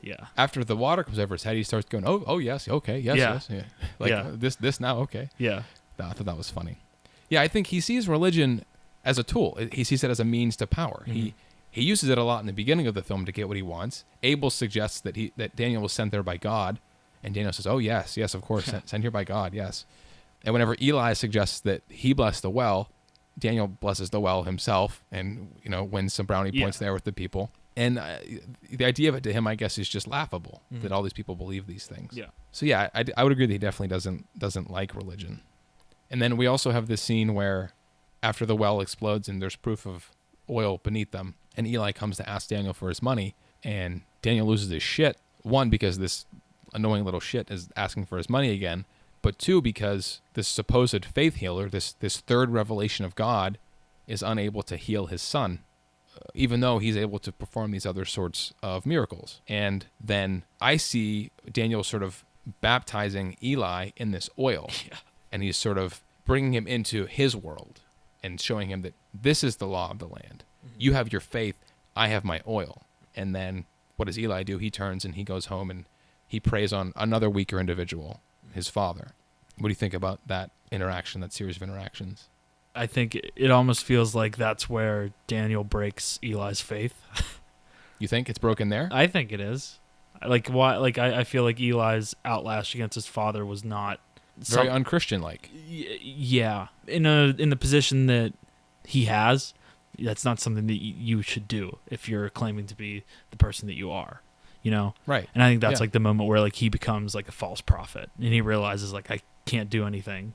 Yeah. After the water comes over his head, he starts going, oh yes, okay, yes. Yeah. Like this now, okay. Yeah. I thought that was funny. Yeah, I think he sees religion as a tool. He sees it as a means to power. Mm-hmm. He uses it a lot in the beginning of the film to get what he wants. Abel suggests that Daniel was sent there by God, and Daniel says, "Oh yes, of course, sent here by God, yes." And whenever Eli suggests that he bless the well, Daniel blesses the well himself, and wins some brownie points there with the people. And the idea of it to him, I guess, is just laughable that all these people believe these things. Yeah. So yeah, I would agree that he definitely doesn't like religion. And then we also have this scene where, after the well explodes and there's proof of oil beneath them, and Eli comes to ask Daniel for his money, and Daniel loses his shit. One, because this annoying little shit is asking for his money again, but two, because this supposed faith healer, this third revelation of God, is unable to heal his son, even though he's able to perform these other sorts of miracles. And then I see Daniel sort of baptizing Eli in this oil, and he's sort of bringing him into his world and showing him that this is the law of the land. You have your faith, I have my oil. And then what does Eli do? He turns and he goes home and he preys on another weaker individual, his father. What do you think about that interaction, that series of interactions? I think it almost feels like that's where Daniel breaks Eli's faith. You think it's broken there? I think it is. Like why? Like I feel like Eli's outlash against his father was not very unchristian-like. Yeah, in the position that he has, that's not something that you should do if you're claiming to be the person that you are. Right. And I think that's like the moment where like he becomes like a false prophet, and he realizes like I can't do anything.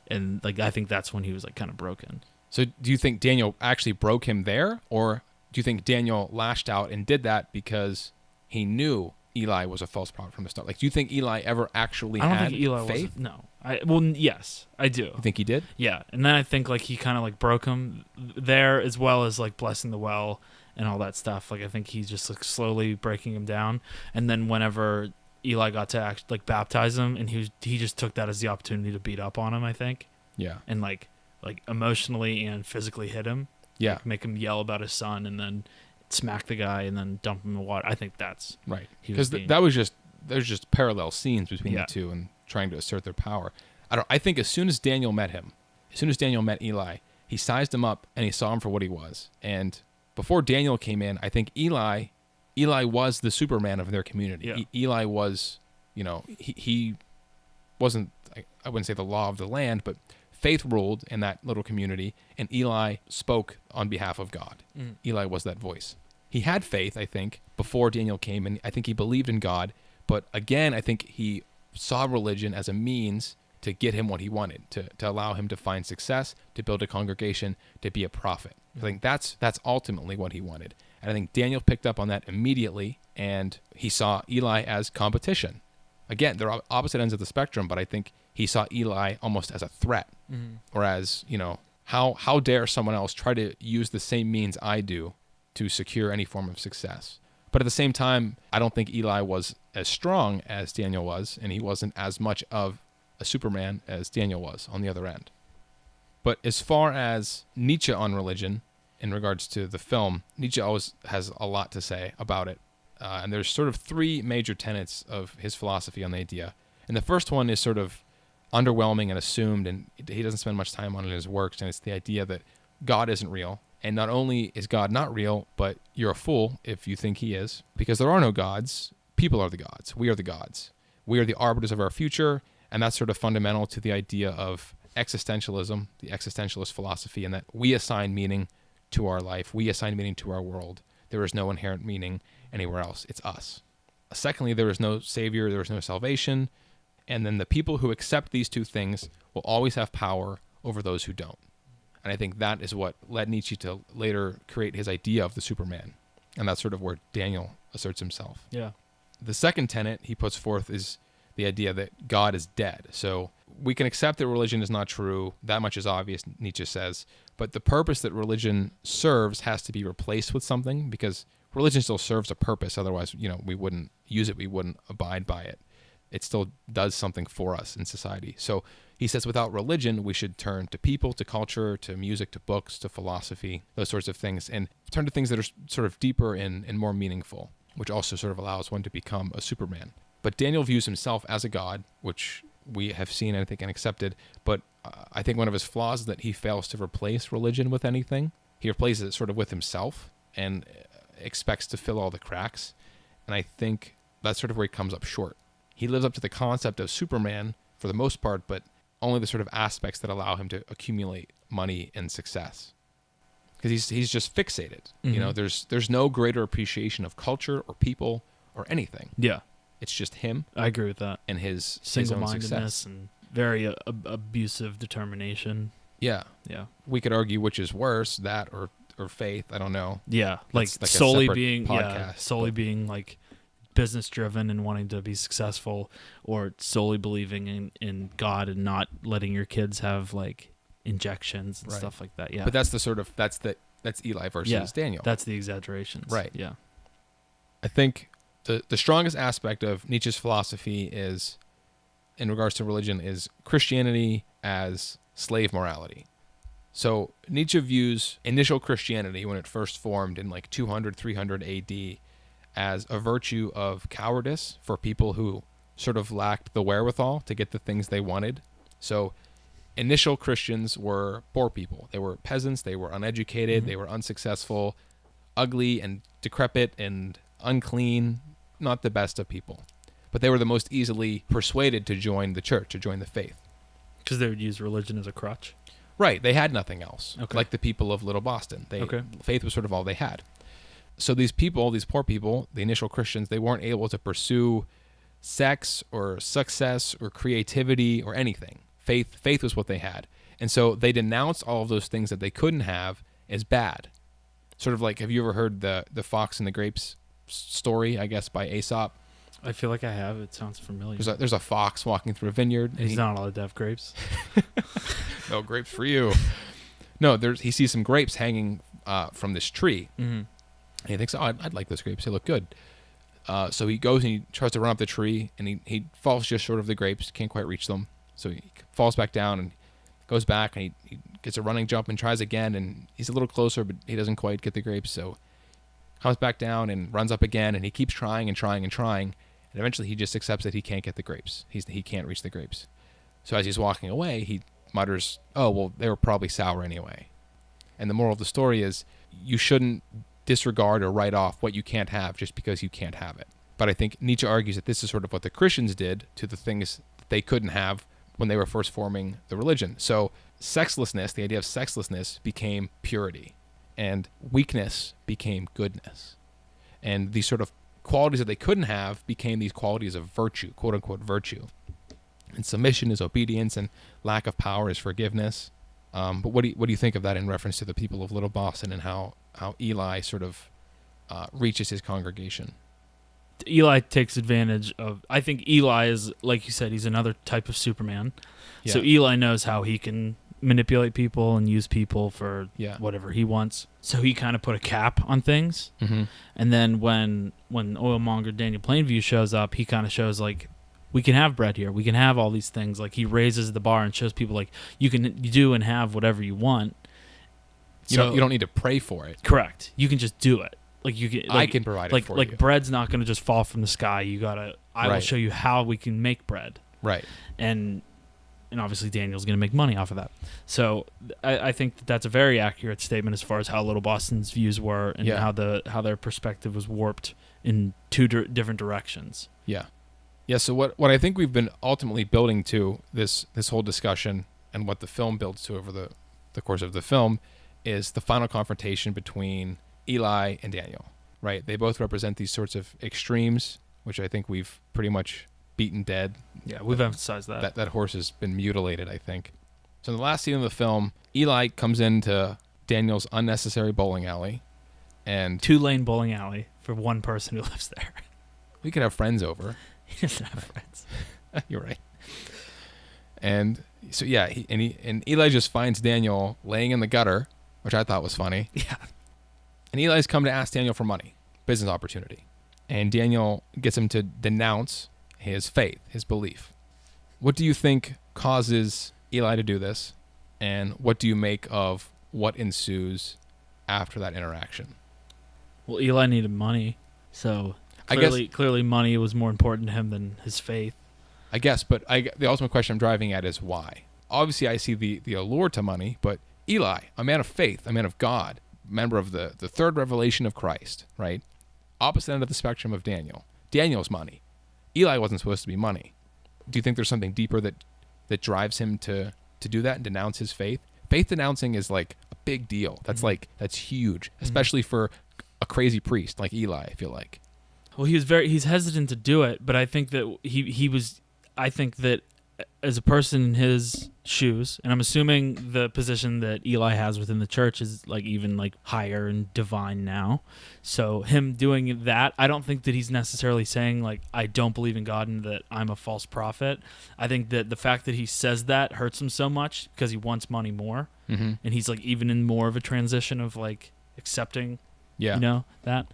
And like I think that's when he was like kind of broken. So do you think Daniel actually broke him there, or do you think Daniel lashed out and did that because he knew Eli was a false prophet from the start? Like, do you think Eli ever actually had faith? No. Yes, I do. You think he did? Yeah, and then I think like he kind of like broke him there, as well as like blessing the well and all that stuff. Like I think he's just like slowly breaking him down, and then whenever Eli got to baptize him, and he just took that as the opportunity to beat up on him, I think. Yeah. And like emotionally and physically hit him. Yeah. Like make him yell about his son, and then smack the guy, and then dump him in the water. I think that's right. Because there's just parallel scenes between the two and trying to assert their power. I think as soon as Daniel met Eli, he sized him up and he saw him for what he was. And before Daniel came in, I think Eli was the Superman of their community. Yeah. Eli was, he wasn't, I wouldn't say the law of the land, but faith ruled in that little community, and Eli spoke on behalf of God. Eli was that voice. He had faith, I think, before Daniel came, and I think he believed in God, but again, I think he saw religion as a means to get him what he wanted, to allow him to find success, to build a congregation, to be a prophet. I think that's ultimately what he wanted. And I think Daniel picked up on that immediately, and he saw Eli as competition. Again, they're opposite ends of the spectrum, but I think he saw Eli almost as a threat, or as, How dare someone else try to use the same means I do to secure any form of success? But at the same time, I don't think Eli was as strong as Daniel was, and he wasn't as much of a Superman as Daniel was on the other end. But as far as Nietzsche on religion, in regards to the film, Nietzsche always has a lot to say about it. And there's sort of three major tenets of his philosophy on the idea. And the first one is sort of underwhelming and assumed, and he doesn't spend much time on it in his works, and it's the idea that God isn't real. And not only is God not real, but you're a fool if you think he is, because there are no gods. People are the gods. We are the gods. We are the arbiters of our future, and that's sort of fundamental to the idea of existentialism, the existentialist philosophy, and that we assign meaning to our life. We assign meaning to our world. There is no inherent meaning anywhere else. It's us. Secondly, there is no savior. There is no salvation. And then the people who accept these two things will always have power over those who don't. And I think that is what led Nietzsche to later create his idea of the Superman. And that's sort of where Daniel asserts himself. Yeah. The second tenet he puts forth is the idea that God is dead. So we can accept that religion is not true. That much is obvious, Nietzsche says. But the purpose that religion serves has to be replaced with something, because religion still serves a purpose. Otherwise, we wouldn't use it. We wouldn't abide by it. It still does something for us in society. So he says without religion, we should turn to people, to culture, to music, to books, to philosophy, those sorts of things, and turn to things that are sort of deeper and more meaningful, which also sort of allows one to become a Superman. But Daniel views himself as a god, which we have seen, I think, and accepted. But I think one of his flaws is that he fails to replace religion with anything. He replaces it sort of with himself and expects to fill all the cracks. And I think that's sort of where he comes up short. He lives up to the concept of Superman for the most part, but only the sort of aspects that allow him to accumulate money and success. Because he's just fixated. Mm-hmm. There's no greater appreciation of culture or people or anything. Yeah. It's just him. I agree with that. And his own Single-mindedness success. and very abusive determination. Yeah. Yeah. We could argue which is worse, that or faith. I don't know. Yeah, like That's like a solely separate being podcast, being like business driven and wanting to be successful, or solely believing in God and not letting your kids have like injections and stuff like that. Yeah. But that's Eli versus Daniel. That's the exaggerations. Right. Yeah. I think the strongest aspect of Nietzsche's philosophy is, in regards to religion, is Christianity as slave morality. So Nietzsche views initial Christianity, when it first formed in like 200, 300 AD, as a virtue of cowardice for people who sort of lacked the wherewithal to get the things they wanted. So initial Christians were poor people. They were peasants. They were uneducated. They were unsuccessful, ugly and decrepit and unclean, not the best of people. But they were the most easily persuaded to join the church, to join the faith. Because they would use religion as a crutch. Right. They had nothing else. Okay. Like the people of Little Boston. Faith was sort of all they had. So these people, these poor people, the initial Christians, they weren't able to pursue sex or success or creativity or anything. Faith was what they had. And so they denounced all of those things that they couldn't have as bad. Sort of like, have you ever heard the Fox and the Grapes story, I guess, by Aesop? I feel like I have. It sounds familiar. There's a fox walking through a vineyard. And he's not allowed to have grapes. No grapes for you. No, he sees some grapes hanging from this tree. Mm-hmm. And he thinks, I'd like those grapes. They look good. So he goes and he tries to run up the tree, and he falls just short of the grapes, can't quite reach them. So he falls back down and goes back, and he gets a running jump and tries again, and he's a little closer, but he doesn't quite get the grapes. So comes back down and runs up again, and he keeps trying and trying and trying. And eventually he just accepts that he can't get the grapes. He can't reach the grapes. So as he's walking away, he mutters, oh, well, they were probably sour anyway. And the moral of the story is you shouldn't disregard or write off what you can't have just because you can't have it. But I think Nietzsche argues that this is sort of what the Christians did to the things that they couldn't have when they were first forming the religion. So sexlessness, the idea of sexlessness, became purity. And weakness became goodness. And these sort of qualities that they couldn't have became these qualities of virtue, quote unquote virtue. And submission is obedience, and lack of power is forgiveness. But what do you think of that in reference to the people of Little Boston and how Eli sort of reaches his congregation? Eli takes advantage of. I think Eli is, like you said, he's another type of Superman. Yeah. So Eli knows how he can manipulate people and use people for Yeah. whatever he wants. So he kind of put a cap on things. Mm-hmm. And then when oilmonger Daniel Plainview shows up, he kind of shows like, we can have bread here. We can have all these things. Like he raises the bar and shows people like you do and have whatever you want. You don't need to pray for it. Correct. You can just do it. Like you can. Like, I can provide it for you. Like bread's not going to just fall from the sky. I will show you how we can make bread. Right. And obviously Daniel's going to make money off of that. So I think that's a very accurate statement as far as how Little Boston's views were and how their perspective was warped in two different directions. Yeah. Yeah, so what I think we've been ultimately building to this whole discussion and what the film builds to over the course of the film is the final confrontation between Eli and Daniel, right? They both represent these sorts of extremes, which I think we've pretty much beaten dead. Yeah, we've emphasized that. That horse has been mutilated, I think. So in the last scene of the film, Eli comes into Daniel's unnecessary bowling alley. And 2-lane bowling alley for one person who lives there. We could have friends over. He doesn't have friends. You're right. And so yeah, and Eli just finds Daniel laying in the gutter, which I thought was funny. Yeah. And Eli's come to ask Daniel for money, business opportunity. And Daniel gets him to denounce his faith, his belief. What do you think causes Eli to do this? And what do you make of what ensues after that interaction? Well, Eli needed money, so clearly money was more important to him than his faith. I guess, but the ultimate question I'm driving at is why? Obviously, I see the allure to money, but Eli, a man of faith, a man of God, member of the third revelation of Christ, right? Opposite end of the spectrum of Daniel. Daniel's money. Eli wasn't supposed to be money. Do you think there's something deeper that drives him to do that and denounce his faith? Faith denouncing is like a big deal. That's huge, especially for a crazy priest like Eli, I feel like. Well, he's hesitant to do it, but I think that I think that as a person in his shoes, and I'm assuming the position that Eli has within the church is like even like higher and divine now. So him doing that, I don't think that he's necessarily saying like, I don't believe in God and that I'm a false prophet. I think that the fact that he says that hurts him so much because he wants money more. Mm-hmm. And he's like even in more of a transition of like accepting, that.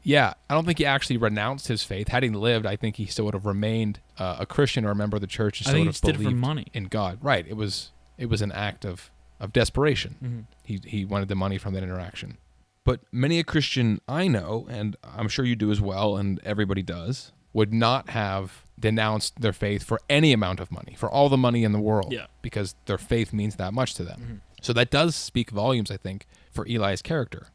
Yeah, I don't think he actually renounced his faith. Had he lived, I think he still would have remained a Christian or a member of the church. And still would have believed for money. In God. Right. It was an act of desperation. Mm-hmm. He wanted the money from that interaction. But many a Christian I know, and I'm sure you do as well, and everybody does, would not have denounced their faith for any amount of money, for all the money in the world, because their faith means that much to them. Mm-hmm. So that does speak volumes, I think, for Eli's character.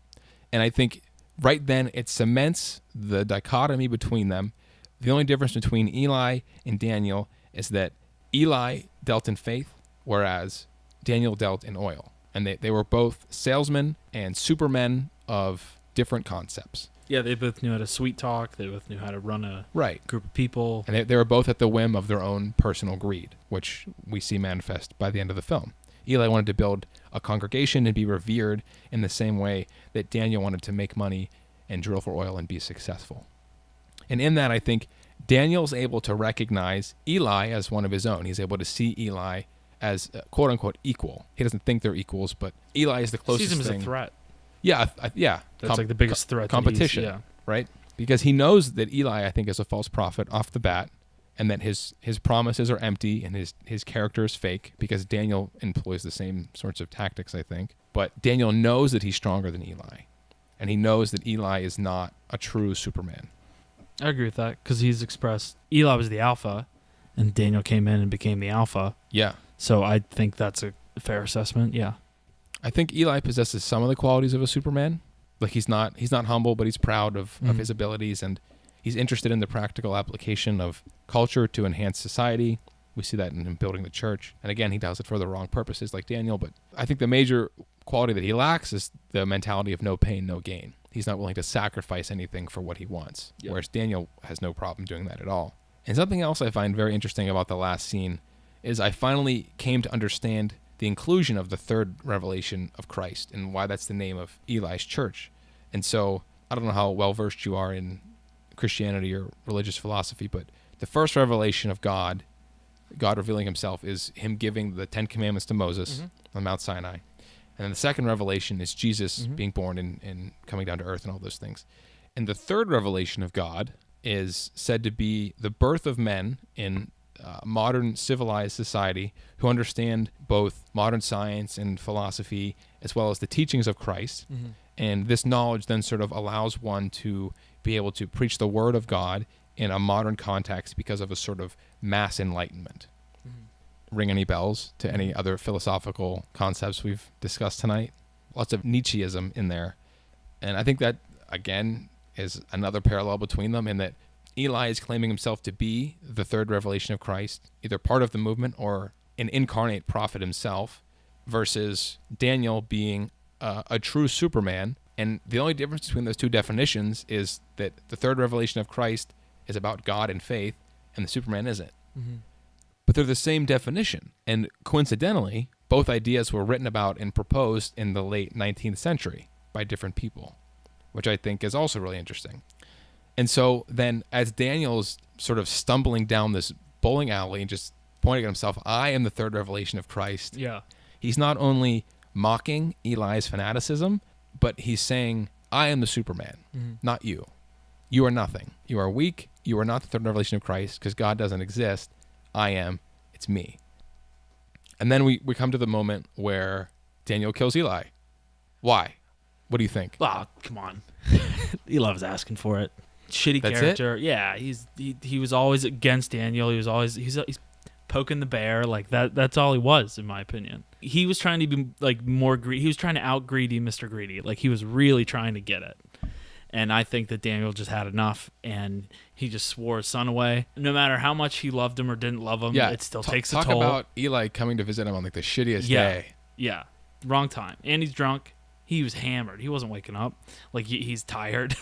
And I think right then it cements the dichotomy between them. The only difference between Eli and Daniel is that Eli dealt in faith, whereas Daniel dealt in oil. And they were both salesmen and supermen of different concepts. Yeah, they both knew how to sweet talk. They both knew how to run a group of people. And they were both at the whim of their own personal greed, which we see manifest by the end of the film. Eli wanted to build a congregation and be revered in the same way that Daniel wanted to make money and drill for oil and be successful. And in that, I think Daniel's able to recognize Eli as one of his own. He's able to see Eli as quote-unquote equal. He doesn't think they're equals, but Eli is the closest thing. Sees him as a threat. Yeah. That's like the biggest threat. Competition, right? Because he knows that Eli, I think, is a false prophet off the bat, and that his promises are empty and his character is fake, because Daniel employs the same sorts of tactics, I think. But Daniel knows that he's stronger than Eli, and he knows that Eli is not a true Superman. I agree with that, because he's expressed Eli was the alpha, and Daniel came in and became the alpha. Yeah. So I think that's a fair assessment, yeah. I think Eli possesses some of the qualities of a Superman. Like he's not humble, but he's proud of his abilities, and he's interested in the practical application of culture to enhance society. We see that in him building the church. And again, he does it for the wrong purposes like Daniel, but I think the major quality that he lacks is the mentality of no pain, no gain. He's not willing to sacrifice anything for what he wants, whereas Daniel has no problem doing that at all. And something else I find very interesting about the last scene is I finally came to understand the inclusion of the third revelation of Christ and why that's the name of Eli's church. And so I don't know how well-versed you are in Christianity or religious philosophy, but the first revelation of God God revealing himself is him giving the 10 Commandments to Moses on Mount Sinai. And then the second revelation is Jesus being born and coming down to earth and all those things. And the third revelation of God is said to be the birth of men in modern civilized society who understand both modern science and philosophy as well as the teachings of Christ. And this knowledge then sort of allows one to be able to preach the word of God in a modern context because of a sort of mass enlightenment. Ring any bells to any other philosophical concepts we've discussed tonight? Lots of Nietzscheism in there. And I think that, again, is another parallel between them in that Eli is claiming himself to be the third revelation of Christ, either part of the movement or an incarnate prophet himself, versus Daniel being a true Superman. And the only difference between those two definitions is that the third revelation of Christ is about God and faith, and the Superman isn't. But they're the same definition. And coincidentally, both ideas were written about and proposed in the late 19th century by different people, which I think is also really interesting. And so then as Daniel's sort of stumbling down this bowling alley and just pointing at himself, I am the third revelation of Christ. Yeah. He's not only mocking Eli's fanaticism, but he's saying, I am the Superman, not you. You are nothing. You are weak. You are not the third revelation of Christ because God doesn't exist. I am. It's me. And then we come to the moment where Daniel kills Eli. Why? What do you think? Oh, come on. Eli was asking for it. Shitty That's character. it? Yeah, he was always against Daniel. He was always he's poking the bear like that. That's all he was, in my opinion. He was trying to be like more greedy. He was trying to out greedy Mr. Greedy. Like he was really trying to get it. And I think that Daniel just had enough, and he just swore his son away. No matter how much he loved him or didn't love him, it still takes a toll. Talk about Eli coming to visit him on like the shittiest day. Yeah, wrong time. And he's drunk. He was hammered. He wasn't waking up. Like he's tired.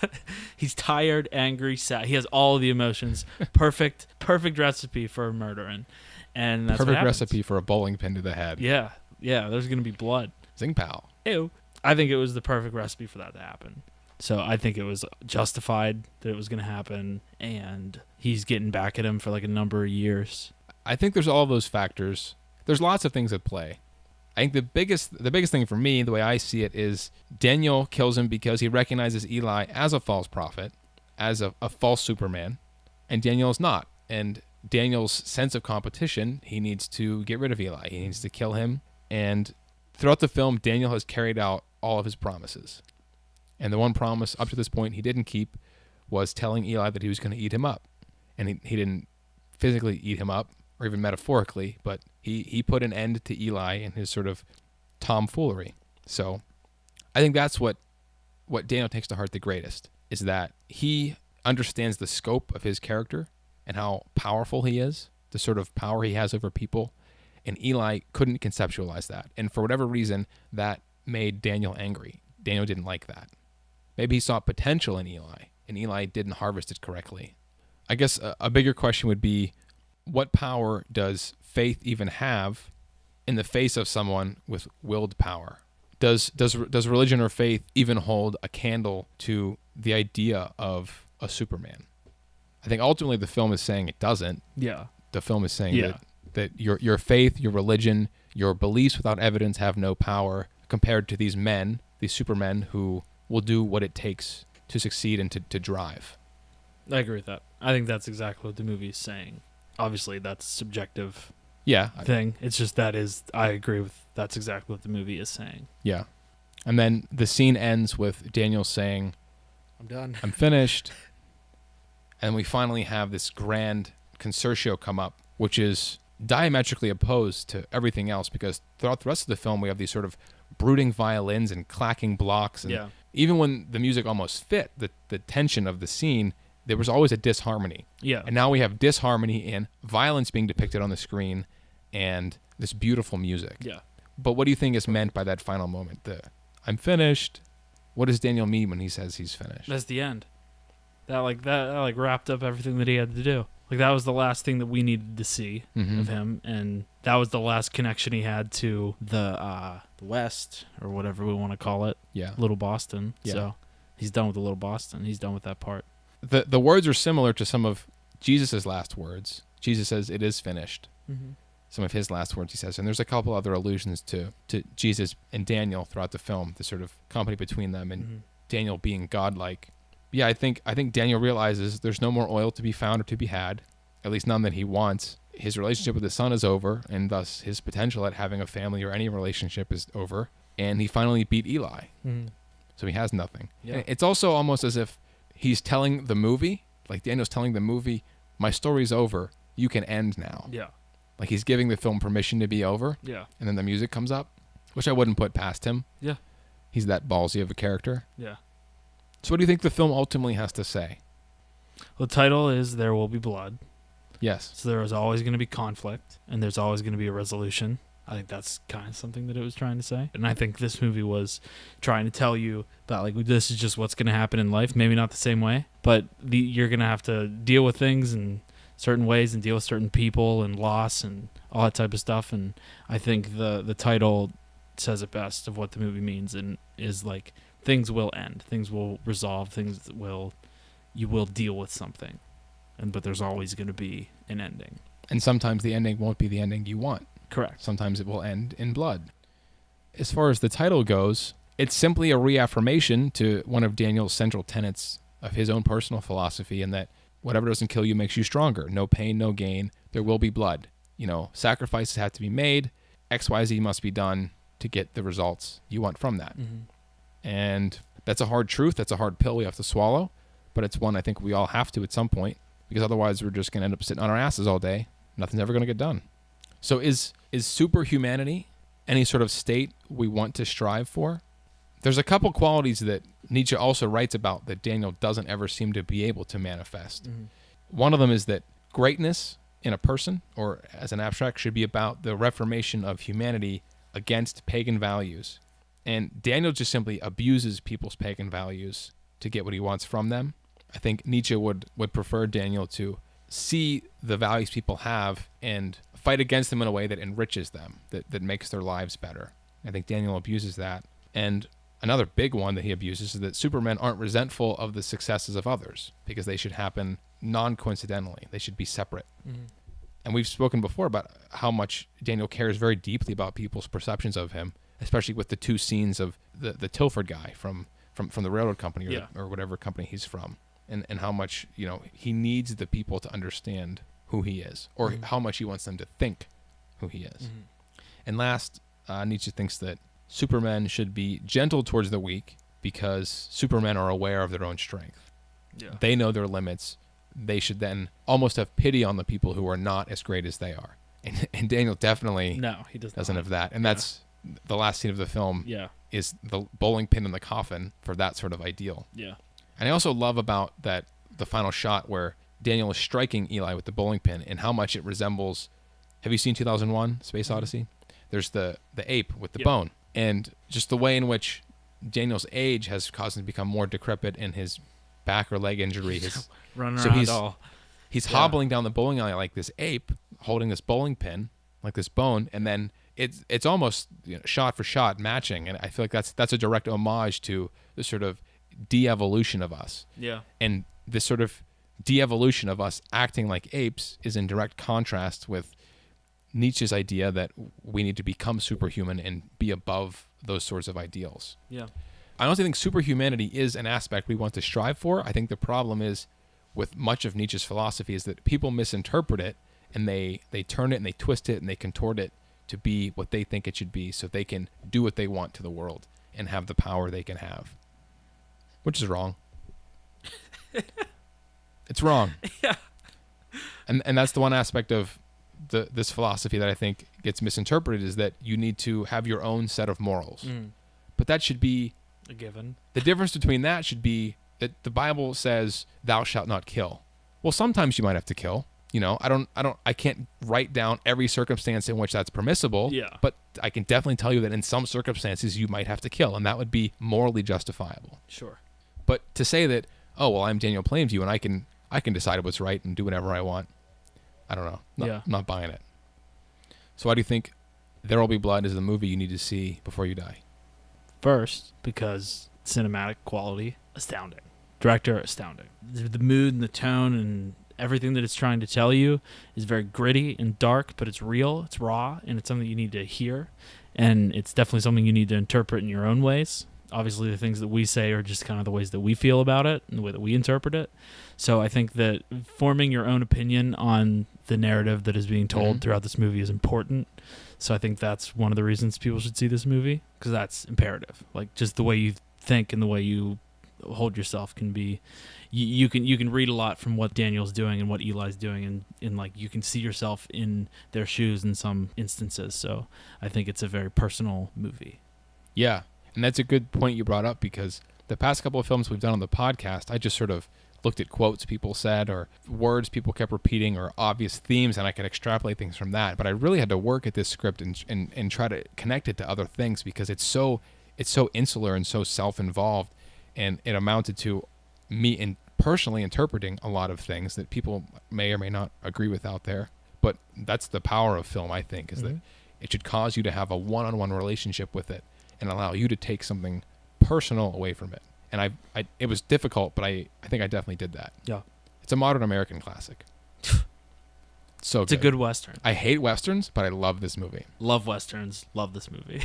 He's tired, angry, sad. He has all of the emotions. Perfect recipe for murdering. And that's perfect recipe for a bowling pin to the head. Yeah. There's gonna be blood. Zing pow. Ew. I think it was the perfect recipe for that to happen. So I think it was justified that it was going to happen, and he's getting back at him for like a number of years. I think there's all of those factors. There's lots of things at play. I think the biggest thing for me, the way I see it, is Daniel kills him because he recognizes Eli as a false prophet, as a false Superman, and Daniel is not. And Daniel's sense of competition, he needs to get rid of Eli. He needs to kill him. And throughout the film, Daniel has carried out all of his promises. And the one promise up to this point he didn't keep was telling Eli that he was going to eat him up. And he didn't physically eat him up, or even metaphorically, but he put an end to Eli and his sort of tomfoolery. So I think that's what Daniel takes to heart the greatest, is that he understands the scope of his character and how powerful he is, the sort of power he has over people. And Eli couldn't conceptualize that. And for whatever reason, that made Daniel angry. Daniel didn't like that. Maybe he saw potential in Eli, and Eli didn't harvest it correctly. I guess a bigger question would be, what power does faith even have in the face of someone with willed power? Does religion or faith even hold a candle to the idea of a Superman? I think ultimately the film is saying it doesn't. Yeah. The film is saying that your faith, your religion, your beliefs without evidence have no power compared to these men, these supermen who will do what it takes to succeed and to drive. I agree with that. I think that's exactly what the movie is saying. Obviously, that's a subjective thing. It's just I agree with that's exactly what the movie is saying. Yeah. And then the scene ends with Daniel saying, I'm done. I'm finished. And we finally have this grand concerto come up, which is diametrically opposed to everything else, because throughout the rest of the film we have these sort of brooding violins and clacking blocks, and even when the music almost fit the tension of the scene, there was always a disharmony. Yeah. And now we have disharmony and violence being depicted on the screen and this beautiful music. Yeah. But what do you think is meant by that final moment? I'm finished. What does Daniel mean when he says he's finished? That's the end. That wrapped up everything that he had to do. Like, that was the last thing that we needed to see of him, and that was the last connection he had to the West, or whatever we want to call it. Yeah. Little Boston. Yeah. So he's done with the Little Boston. He's done with that part. The words are similar to some of Jesus' last words. Jesus says, "It is finished." Some of his last words he says. And there's a couple other allusions to Jesus and Daniel throughout the film, the sort of company between them and Daniel being godlike. Yeah, I think Daniel realizes there's no more oil to be found or to be had, at least none that he wants. His relationship with his son is over, and thus his potential at having a family or any relationship is over. And he finally beat Eli. So he has nothing. Yeah. It's also almost as if he's telling the movie, like Daniel's telling the movie, my story's over. You can end now. Yeah. Like he's giving the film permission to be over. Yeah. And then the music comes up, which I wouldn't put past him. Yeah. He's that ballsy of a character. Yeah. So what do you think the film ultimately has to say? Well, the title is There Will Be Blood. Yes. So there is always going to be conflict, and there's always going to be a resolution. I think that's kind of something that it was trying to say. And I think this movie was trying to tell you that, like, this is just what's going to happen in life. Maybe not the same way, but you're going to have to deal with things in certain ways and deal with certain people and loss and all that type of stuff. And I think the title says it best of what the movie means, and is like, things will end. Things will resolve. You will deal with something. But there's always going to be an ending. And sometimes the ending won't be the ending you want. Correct. Sometimes it will end in blood. As far as the title goes, it's simply a reaffirmation to one of Daniel's central tenets of his own personal philosophy, and that whatever doesn't kill you makes you stronger. No pain, no gain. There will be blood. Sacrifices have to be made. XYZ must be done to get the results you want from that. And that's a hard truth. That's a hard pill we have to swallow, but it's one I think we all have to at some point, because otherwise we're just going to end up sitting on our asses all day. Nothing's ever going to get done. So is superhumanity any sort of state we want to strive for? There's a couple qualities that Nietzsche also writes about that Daniel doesn't ever seem to be able to manifest. One of them is that greatness in a person, or as an abstract, should be about the reformation of humanity against pagan values. And Daniel just simply abuses people's pagan values to get what he wants from them. I think Nietzsche would prefer Daniel to see the values people have and fight against them in a way that enriches them, that makes their lives better. I think Daniel abuses that. And another big one that he abuses is that supermen aren't resentful of the successes of others, because they should happen non-coincidentally. They should be separate. And we've spoken before about how much Daniel cares very deeply about people's perceptions of him, especially with the two scenes of the Tilford guy from the railroad company or whatever company he's from. And how much, he needs the people to understand who he is, or how much he wants them to think who he is. And last, Nietzsche thinks that supermen should be gentle towards the weak, because supermen are aware of their own strength. Yeah. They know their limits. They should then almost have pity on the people who are not as great as they are. And Daniel definitely he doesn't have that. And that's the last scene of the film is the bowling pin in the coffin for that sort of ideal. Yeah. And I also love about that the final shot where Daniel is striking Eli with the bowling pin, and how much it resembles. Have you seen 2001: Space Odyssey? There's the ape with the bone, and just the way in which Daniel's age has caused him to become more decrepit, and his back or leg injury. He's hobbling down the bowling alley like this ape, holding this bowling pin, like this bone, and then it's almost shot for shot matching. And I feel like that's a direct homage to the sort of de-evolution of us. Yeah. And this sort of de-evolution of us acting like apes is in direct contrast with Nietzsche's idea that we need to become superhuman and be above those sorts of ideals. Yeah. I honestly think superhumanity is an aspect we want to strive for. I think the problem is with much of Nietzsche's philosophy is that people misinterpret it, and they turn it and they twist it and they contort it to be what they think it should be, so they can do what they want to the world and have the power they can have. Which is wrong. It's wrong. Yeah. And that's the one aspect of this philosophy that I think gets misinterpreted, is that you need to have your own set of morals. But that should be a given. The difference between that should be that the Bible says thou shalt not kill. Well, sometimes you might have to kill. I can't write down every circumstance in which that's permissible. Yeah. But I can definitely tell you that in some circumstances you might have to kill, and that would be morally justifiable. Sure. But to say that, oh well, I'm Daniel Plainview and I can decide what's right and do whatever I want, I don't know. I'm not buying it. So why do you think There Will Be Blood is the movie you need to see before you die? First, because cinematic quality, astounding. Director, astounding. The mood and the tone and everything that it's trying to tell you is very gritty and dark, but it's real, it's raw, and it's something you need to hear. And it's definitely something you need to interpret in your own ways. Obviously, the things that we say are just kind of the ways that we feel about it and the way that we interpret it. So I think that forming your own opinion on the narrative that is being told throughout this movie is important. So I think that's one of the reasons people should see this movie, because that's imperative. Like, just the way you think and the way you hold yourself can be, you can read a lot from what Daniel's doing and what Eli's doing, and like you can see yourself in their shoes in some instances. So I think it's a very personal movie. Yeah, and that's a good point you brought up, because the past couple of films we've done on the podcast, I just sort of looked at quotes people said or words people kept repeating or obvious themes, and I could extrapolate things from that. But I really had to work at this script and try to connect it to other things, because it's so insular and so self-involved, and it amounted to me personally interpreting a lot of things that people may or may not agree with out there. But that's the power of film, I think, is that it should cause you to have a one-on-one relationship with it and allow you to take something personal away from it. And it was difficult, but I think I definitely did that. Yeah. It's a modern American classic. So it's a good Western. I hate Westerns, but I love this movie. Love Westerns. Love this movie.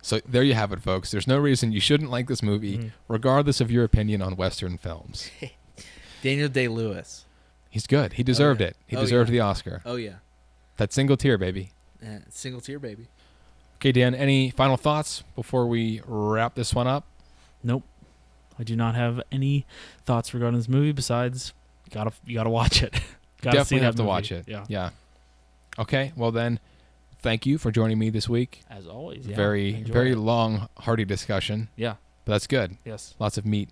So there you have it, folks. There's no reason you shouldn't like this movie, regardless of your opinion on Western films. Daniel Day-Lewis. He's good. He deserved it. He deserved the Oscar. Oh, yeah. That single tear, baby. Single tear, baby. Okay, Dan, any final thoughts before we wrap this one up? Nope. I do not have any thoughts regarding this movie besides you gotta watch it. Definitely have to watch it. Yeah. Okay, well then, thank you for joining me this week. As always, yeah. Very long, hearty discussion. Yeah. But that's good. Yes. Lots of meat.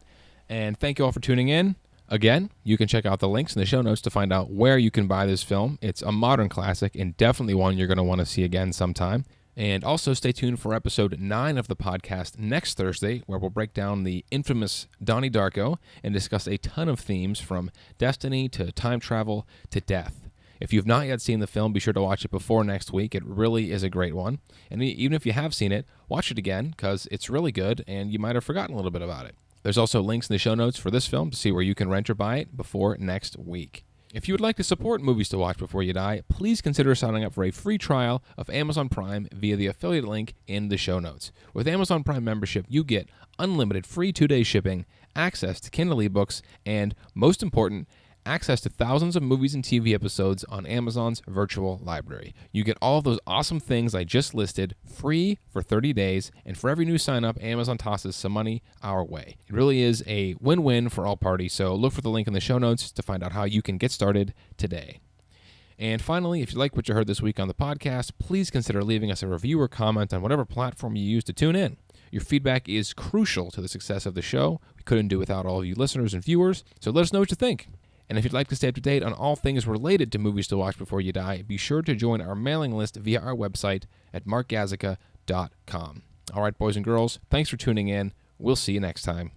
And thank you all for tuning in. Again, you can check out the links in the show notes to find out where you can buy this film. It's a modern classic and definitely one you're going to want to see again sometime. And also stay tuned for episode 9 of the podcast next Thursday, where we'll break down the infamous Donnie Darko and discuss a ton of themes from destiny to time travel to death. If you've not yet seen the film, be sure to watch it before next week. It really is a great one. And even if you have seen it, watch it again, because it's really good and you might have forgotten a little bit about it. There's also links in the show notes for this film to see where you can rent or buy it before next week. If you would like to support Movies to Watch Before You Die, please consider signing up for a free trial of Amazon Prime via the affiliate link in the show notes. With Amazon Prime membership, you get unlimited free 2-day shipping, access to Kindle ebooks, and, most important, access to thousands of movies and TV episodes on Amazon's virtual library. You get all of those awesome things I just listed free for 30 days, and for every new sign-up, Amazon tosses some money our way. It really is a win-win for all parties, so look for the link in the show notes to find out how you can get started today. And finally, if you like what you heard this week on the podcast, please consider leaving us a review or comment on whatever platform you use to tune in. Your feedback is crucial to the success of the show. We couldn't do without all of you listeners and viewers, so let us know what you think. And if you'd like to stay up to date on all things related to Movies to Watch Before You Die, be sure to join our mailing list via our website at markgazica.com. All right, boys and girls, thanks for tuning in. We'll see you next time.